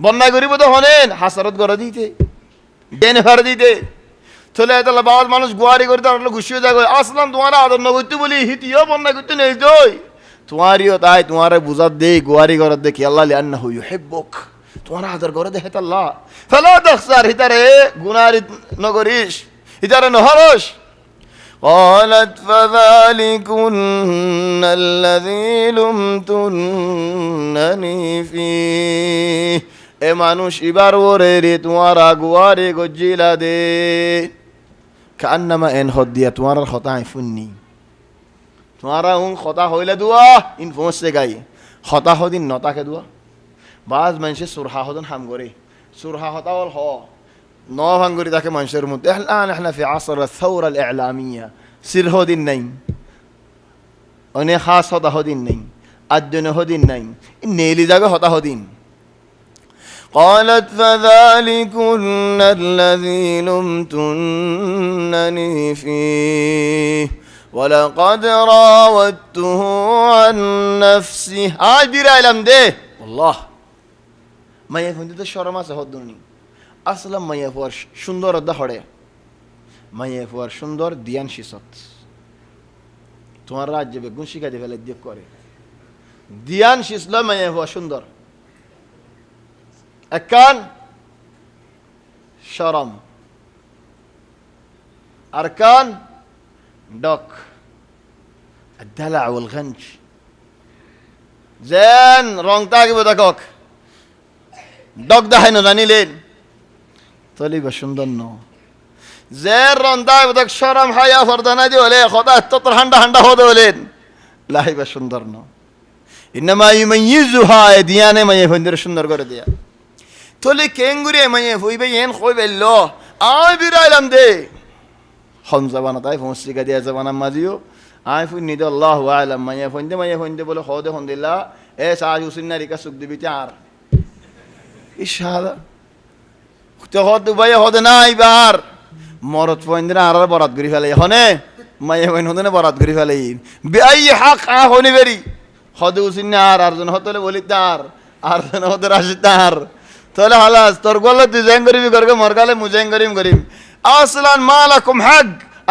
বন্নাই করিব তো হনেন হাসরত করে দিতে দেনে ফের দিতে চলে তাহলে বাবা মানুষ গোয়ারি করে তাহলে গুছিয়ে যাবে আসলাম তোমার আদর না করতে বলি হিতিও বন্যা করতে নেই দই তোমারিও তাই তোমার বুঝাত দে গোয়ারি করে দেখি আল্লাহ লিআন্নাহু ইউহিব্বুক তোমার আদর করে দেখে আল্লাহ ফালা তাখসার হিতারে গুনারি নগরিস হিতারে নহরস قالت فذلكن الذي لمتنني فيه এ মানুষ এবার ওরে রে তোমার আগুয়ারে গজ্জিলা দে কান্নামা এন হদ দিয়া তোমার কথা আইফুননি তোমারা উন কথা হইলে দুয়া ইন ফোঁসে গাই হতা হদিন নতাকে দুয়া বাজ মানুষে সুরহা হদন হাম করে সুরহা হতা হল হ نوفان قريد ذاك منشر مد الآن احنا في عصر الثورة الإعلامية سر هودين نين أني خاص هذا هودين نين الدنيا هودين نين النيل ذاك هذا هودين قالت فذلكن الذي لمتنني فيه ولقد راودته عن نفسه عادي رأيلم ده والله ما يفهم ده الشرما سهودني আসলাম মাইয়া ফুয়ার সুন্দর অধ্যা হড়ে মাইয়া ফুয়ার সুন্দর দিয়ান শিসত তোমার রাজ্যে বেগুন শিখা দিয়ে ফেলে দিয়ে করে দিয়ান শিসল মাইয়া ফুয়া সুন্দর একান শরম আরকান ডক الدلع والغنج زين রং তাকে বোঝাকক ডক দেখাই না জানিলেন তলিবা সুন্দর ন জের রন্দায় বোধক সরম হায়া ফরদানা দি হলে খোদা তত হান্ডা হান্ডা হতে হলেন লাহিবা সুন্দর ন ইন্নামা ইউমাইয়িজুহা দিয়ানে মাইয়ে ফন্দির সুন্দর করে দিয়া তলি কেঙ্গুরি মাইয়ে হইবে এন কইবে ল আই বিরাইলাম দে হম জাবানা তাই ফমসিকা দিয়া জাবানা মাজিও আই ফুন নিদ আল্লাহু আলাম মাইয়ে ফন্দে বলে খোদে হন্দিল্লা এ সাজ হুসিনা রিকা সুক দিবি চার ইশাদা তো হদ দুবাই হদে না এবার মরত ফন্দিনা আর বরাত করি ফেলে হনে মাইয়ে ফইন হদে বরাত করি ফেলে বেআই হক আ হনি বেরি হদে উসিনা আর জন হতলে বলি তার আর জন হদে রাশি তার তাহলে হালাস তোর গলে তুই জেং করিবি করবে মরগালে মুজেং করিম আসলান মালাকুম হক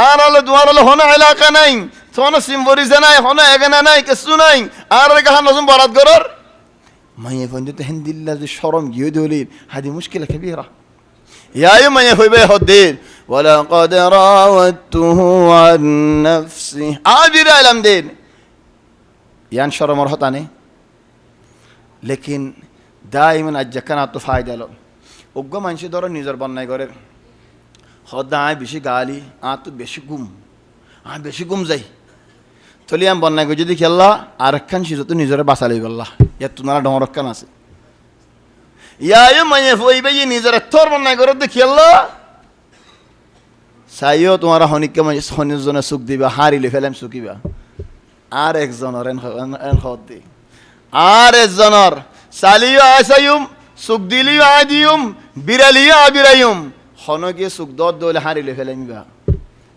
আর আলো দুয়ার আলো হনে এলাকা নাই সোনা সিম্বরিজে নাই হনে এগেনা নাই কিছু নাই আর গাহান নজম বরাত করর মাইয়ে ফন্দি তো হিন্দিল্লা যে শরম গিয়ে দিলি হাদি মুশকিল কবিরা يا يوم يهوي الدين ولقد راودته عن نفسه عابر علم دين ينشر مرهطاني لكن دائما أجكنا الطفايد له وقوم أنشي دور نيزر بنا يقولر خد عاي بيشي قالي آتو بيشي قوم زي توليان بنا يقول جدي كلا أركان شيء تو نيزر باسالي بالله يتونارا دون ركان أسي يا يوم يفوي بيجي نيزر التور من نقول ده كيلا سايو تمہارا هوني كمان هوني زنا سوق دي بحاري لفلم سوقي بقى آرك زنار إن خدي آرك زنار ساليو عسيوم سوق ديليو عاديوم بيراليو عبيرايوم خنوجي سوق دود دول حاري لفلم بقى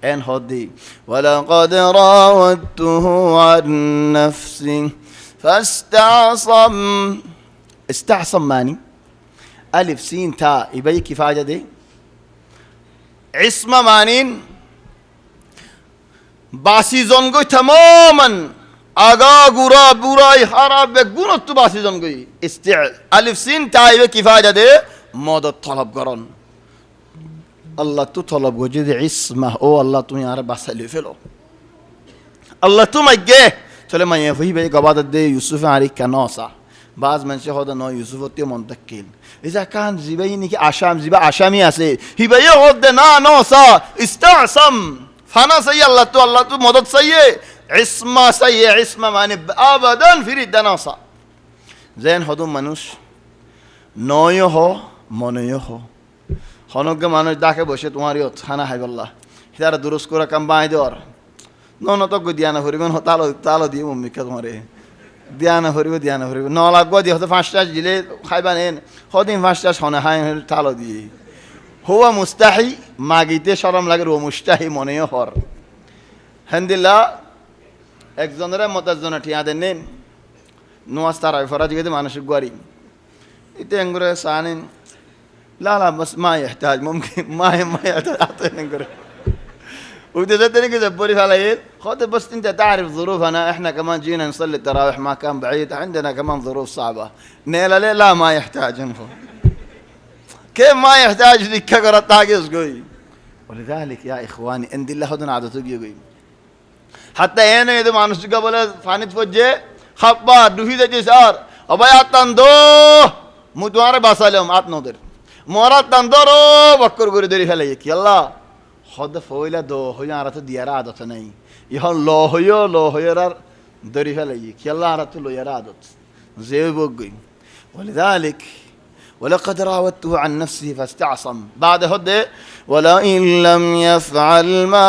إن خدي ولقد راودته عن نفسه استعصم ماني ألف سين تاء يبي كفاية دي اسم مانين باسي زنگوي تماما آغا غورا بوراي حراب بگونو تو باسي زنگوي ألف سين تاء يبي كفاية دي مدد طلب قرن الله تو طلب وجد اسمه او الله تو يارا باسلي فلو الله تو ما جه تقول ما يفهم بيجي قبضة دي يوسف عليك كناصة بعض من شيء هذا نوع يوسف تي منتقل إذا كان زبايني كعشام زبا عشامي أسي هي بيجي نا ناصة استعصم فانا سيء الله تو مدد سيء عصمة ماني أبدا في رد ناصة زين هذا منوش نوعه هو منوعه هو خانوك منوش داخل بوشه تماريوت خانا هاي بالله هذا دروس كورا كم بايدور نو تو کو دیانا فریبن تالو دی ممی که تمہارے دیانا فریب نو لاگو دی هذا فاشتاش جلي خايبانين خودين فاشتاش خانه هاي تالو دی هو مستحي ما گیته شرم لگر و مستحي منه هر هندلا اگزونره متزونه ٹیا دنن نو استار فراج گده مانش گواری ایت انگره سانن لا بس ما يحتاج ممكن ما يحتاج اعطينا وده تاني كده بوري فعليل خاطر بس انت تعرف ظروفنا احنا كمان جينا نصلي التراويح ما كان بعيد عندنا كمان ظروف صعبة نيلا ليه لا ما يحتاج انفو كيف ما يحتاج لك كقرة تاقص قوي ولذلك يا إخواني إن دي الله هدنا عادته يجي حتى هنا إذا ما نسجى ولا فانت فجأة خبر دوهي ذا جسار أبايا تندو مدوار باسالهم آت نودر مرات تندرو بكر غوري دري فليك يلا خد فويلا دو هو عارته ديارا عادته نهي يهون لو هيو رار دري فليك يلا عارته لو يرا عادت زي بوجي ولذلك ولقد راودته عن نفسه فاستعصم بعد هدى ولئن لم يفعل ما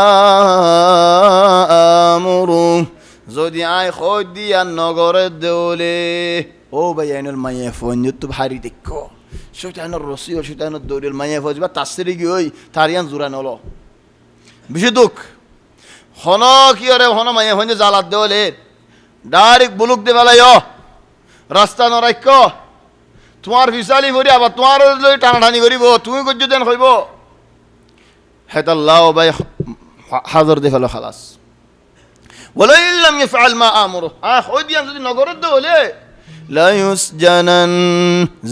آمره زودي آي خودي النغر الدولي او بيان الميفون يتوب حاري دكو شو تعنا الروسي وشو تعنا الدولي الميفون جبا تأثيري جوي تاريان زوران الله بشدوك هنا كياره هنا ميفون جزالات دولي دارك بلوك دي بلا يو রাস্তা নরাইক তোমার ফিসালি ভরি আবার তোমার লই টানাটানি করিব তুমি গজ্জ দেন হইব হেতাল্লাহ ভাই হাজার দে ফেলো খালাস বলে ইল্লাম ইফআল মা আমরু হই দিয়ান যদি নগরের দে হলে লা ইউসজানান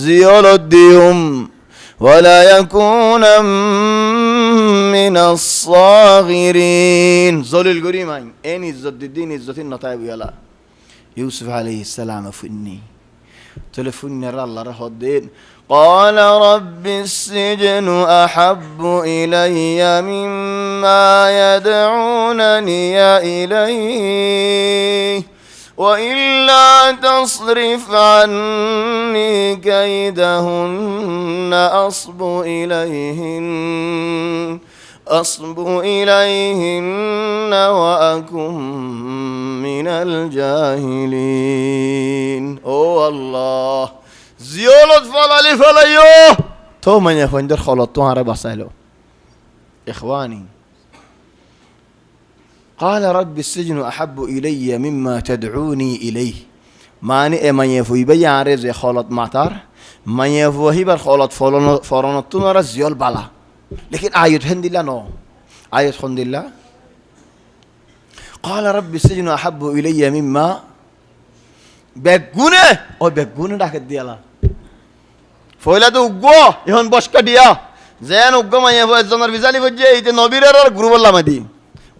জিয়ালুদ্দিহুম ওয়ালা ইয়াকুনা মিনাস সাগিরিন জলিল গরিমাই এন ইজ্জত দিন ইজ্জতিন নতায় বিয়ালা يوسف عليه السلام فني تلفني الله رهدين قال رب السجن أحب إلي مما يدعونني إليه وإلا تصرف عني كيدهن أصب إليهن وأكن من الجاهلين أو الله زيولت فلالي فلايو تو من يفندر خلطو عرب أسألو إخواني قال رب السجن أحب إلي مما تدعوني إليه ماني من يفوي بي عرز خلط معتر من يفوي بر خلط فرنطو نرى زيول بلا لكن آيات هند الله نو آيات هند الله قال رب السجن أحب إلي مما بيقونه أو بيقونه راك ديالا فويلا تو أقوى يهون باشكا ديا زين أقوى ما يفوز زمر فيزالي فجأة إذا نبير رار غروب الله مدي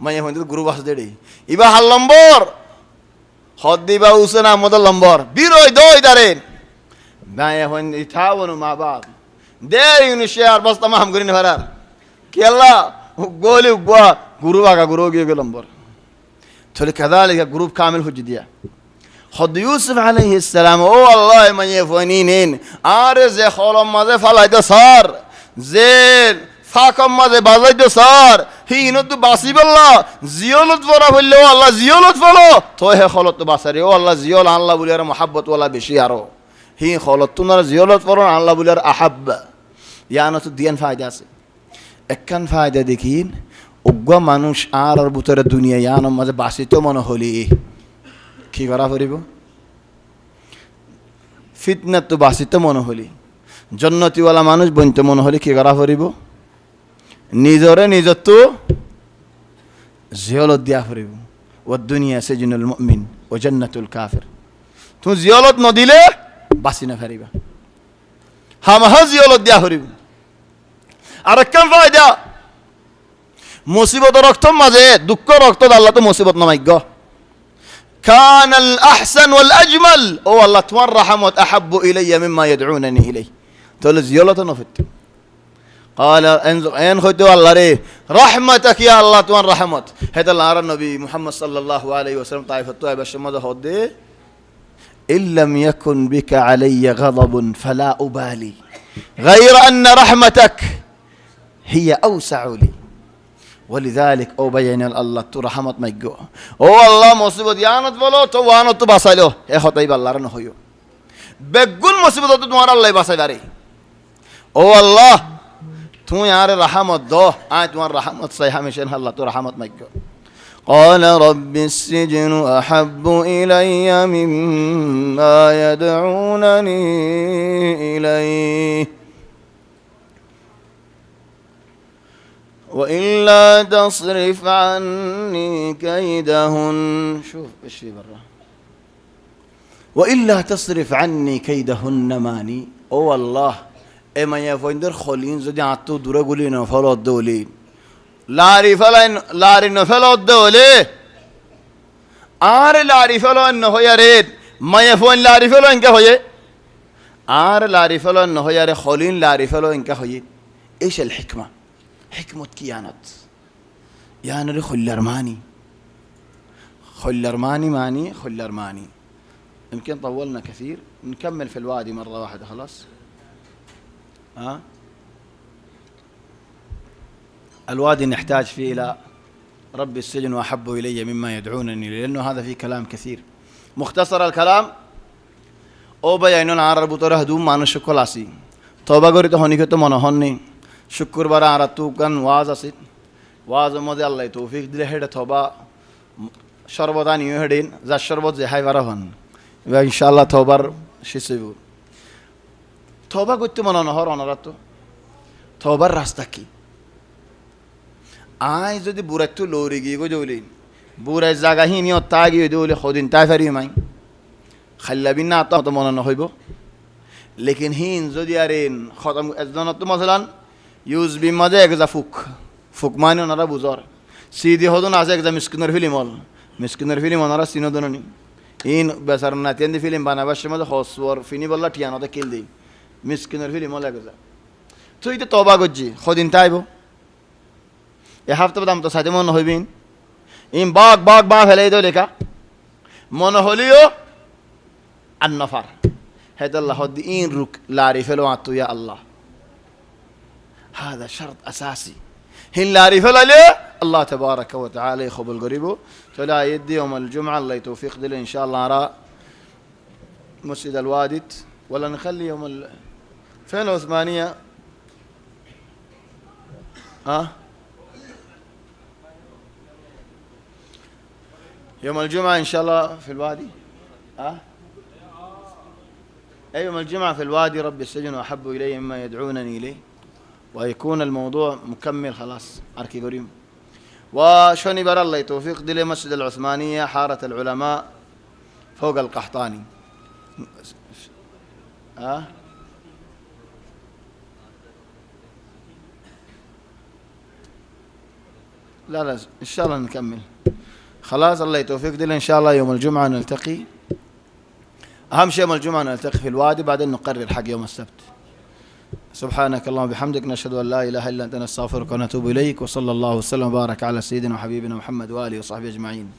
ما يفوز إذا غروب أصدق دي إبا هاللمبور خد إبا وسنا مدل لمبور بيروي دوي دارين ما يفوز يتعاونوا مع بعض دايون الشيار بس تمام قرين فرار كيلا قولي وقوا غروب آقا غروب يجي لمبور تولي كذلك جروب كامل هجدية خد يوسف عليه السلام او الله من يفونين عارز خالم ماذا فلايد صار زين فاكم ماذا بازايد صار هي ندو باسيب الله زيولت فرا فلو الله زيولت فلو توه خالت باسري او الله زيول الله بولير محبت ولا بشيارو هي خالت تنر زيولت فرا الله بولير أحب يعني تو دين فايدة سي اكن فايدة ديكين উগ্র মানুষ আর ভিতরে দুনিয়া ইয়ান মাঝে বাসিত মনে হলি কি করা পড়িব ফিতনাত তো বাসিত মনে হলি জান্নাতীওয়ালা মানুষ বন্ত মনে হলি কি করা পড়িব নিজরে নিজত তো জিয়ালত দিয়া পড়িব ও দুনিয়া সিজনুল মুমিন ও জান্নাতুল কাফির তুমি জিয়ালত ন দিলে বাসি না ফেরিবা হামহা জিয়ালত দিয়া পড়িব আর কেন ফায়দা মুসিবত রক্ত মাঝে দুঃখ রক্ত আল্লাহ তো মুসিবত নামাইগ كان الأحسن والأجمل أو الله توان رحمت أحب إلي مما يدعونني إليه تقول زيولة نفت قال أين خدوا الله ري رحمتك يا الله توان رحمت هذا الله على النبي محمد صلى الله عليه وسلم طائفة طائفة الشمال هدي إن لم يكن بك علي غضب فلا أبالي غير أن رحمتك هي أوسع لي ولذلك أو بين الله تو رحمت ما يجوا أو الله مصيبة يانت بلو تو وانت تو باسايلو إيه خطيب الله رنه هيو بقول مصيبة تو تمہارا الله باسايلاري أو الله تو يار رحمت دو تمہارا رحمت صحيح مشان الله تو رحمت ما يجوا قال رب السجن أحب إلي مما يدعونني إليه وإلا تصرف عني كيدهن شوف ايش في برا وإلا تصرف عني كيدهن ماني او الله اما يفندر خولين زدي عطو دورا قولين فلو الدولين লারি নফেল দলে আর লারি ফেল নহয়া রে মায়ে ফোন লারি ফেল ইনকা হয়ে আর লারি ফেল নহয়া রে খলিন লারি ফেল ইনকা হয়ে ايش الحكمه حكمه كيانت يعني خلرماني خلرماني يمكن طولنا كثير نكمل في الوادي مره واحده خلاص الوادي نحتاج فيه إلى رب السجن وأحب إلي مما يدعونني لأنه هذا فيه كلام كثير مختصر الكلام أو بيانون عرر بطره هدوم مانو شكل عسي توبة قريت هوني كتو منهوني شكر برا عرطو كان واز عسي واز مودي الله توفيق دل هيدا توبة شربتان يهدين ذا شربت زي هاي ورهن وإن شاء الله توبة شيسيبو توبة قلت منهور ونرتو توبة راستكي آی زدی بورت تو لوریگی کو جولی بورت زاگاهی نیو تاگی دولی خودین تافری ماین خلبین ناتا تو مانا نخویبو لیکن هین زدی آرین خاتم ازدانات تو مثلا یوز بی ماده اگزا فوک مانی اونارا بوزار سیدی خودون آسه اگزا مسکنر فیلم اونارا سینو دونونی این بسر نتیان دی فیلم بنا باشه ماده خواستور فینی بالا تیانو دا کل دی مسکنر فیلم اول اگزا تو ایت توبه گجی خودین تایبو یه هفته بدم تو ساده من نهیبین این باغ هلی دو لکا منهولیو النفر هذا الله هدي این رك لاری فلو عطو يا الله هذا شرط أساسي هن لاری فلو ليه الله تبارك وتعالى يخب القريبو فلا يدي يوم الجمعة الله يتوفيق دل إن شاء الله أرى مسجد الوادت ولا نخلي يوم فين العثمانية يوم الجمعة إن شاء الله في الوادي يوم الجمعة في الوادي رب السجن وأحب إلي مما يدعونني إليه ويكون الموضوع مكمل خلاص أركي قريم وشوني بر الله توفيق دلي مسجد العثمانية حارة العلماء فوق القحطاني لا إن شاء الله نكمل خلاص الله يتوفيق دل إن شاء الله يوم الجمعة نلتقي أهم شيء يوم الجمعة نلتقي في الوادي بعدين نقرر حق يوم السبت سبحانك اللهم وبحمدك نشهد أن لا إله إلا أنت نستغفرك ونتوب إليك وصلى الله وسلم وبارك على سيدنا وحبيبنا محمد وآله وصحبه أجمعين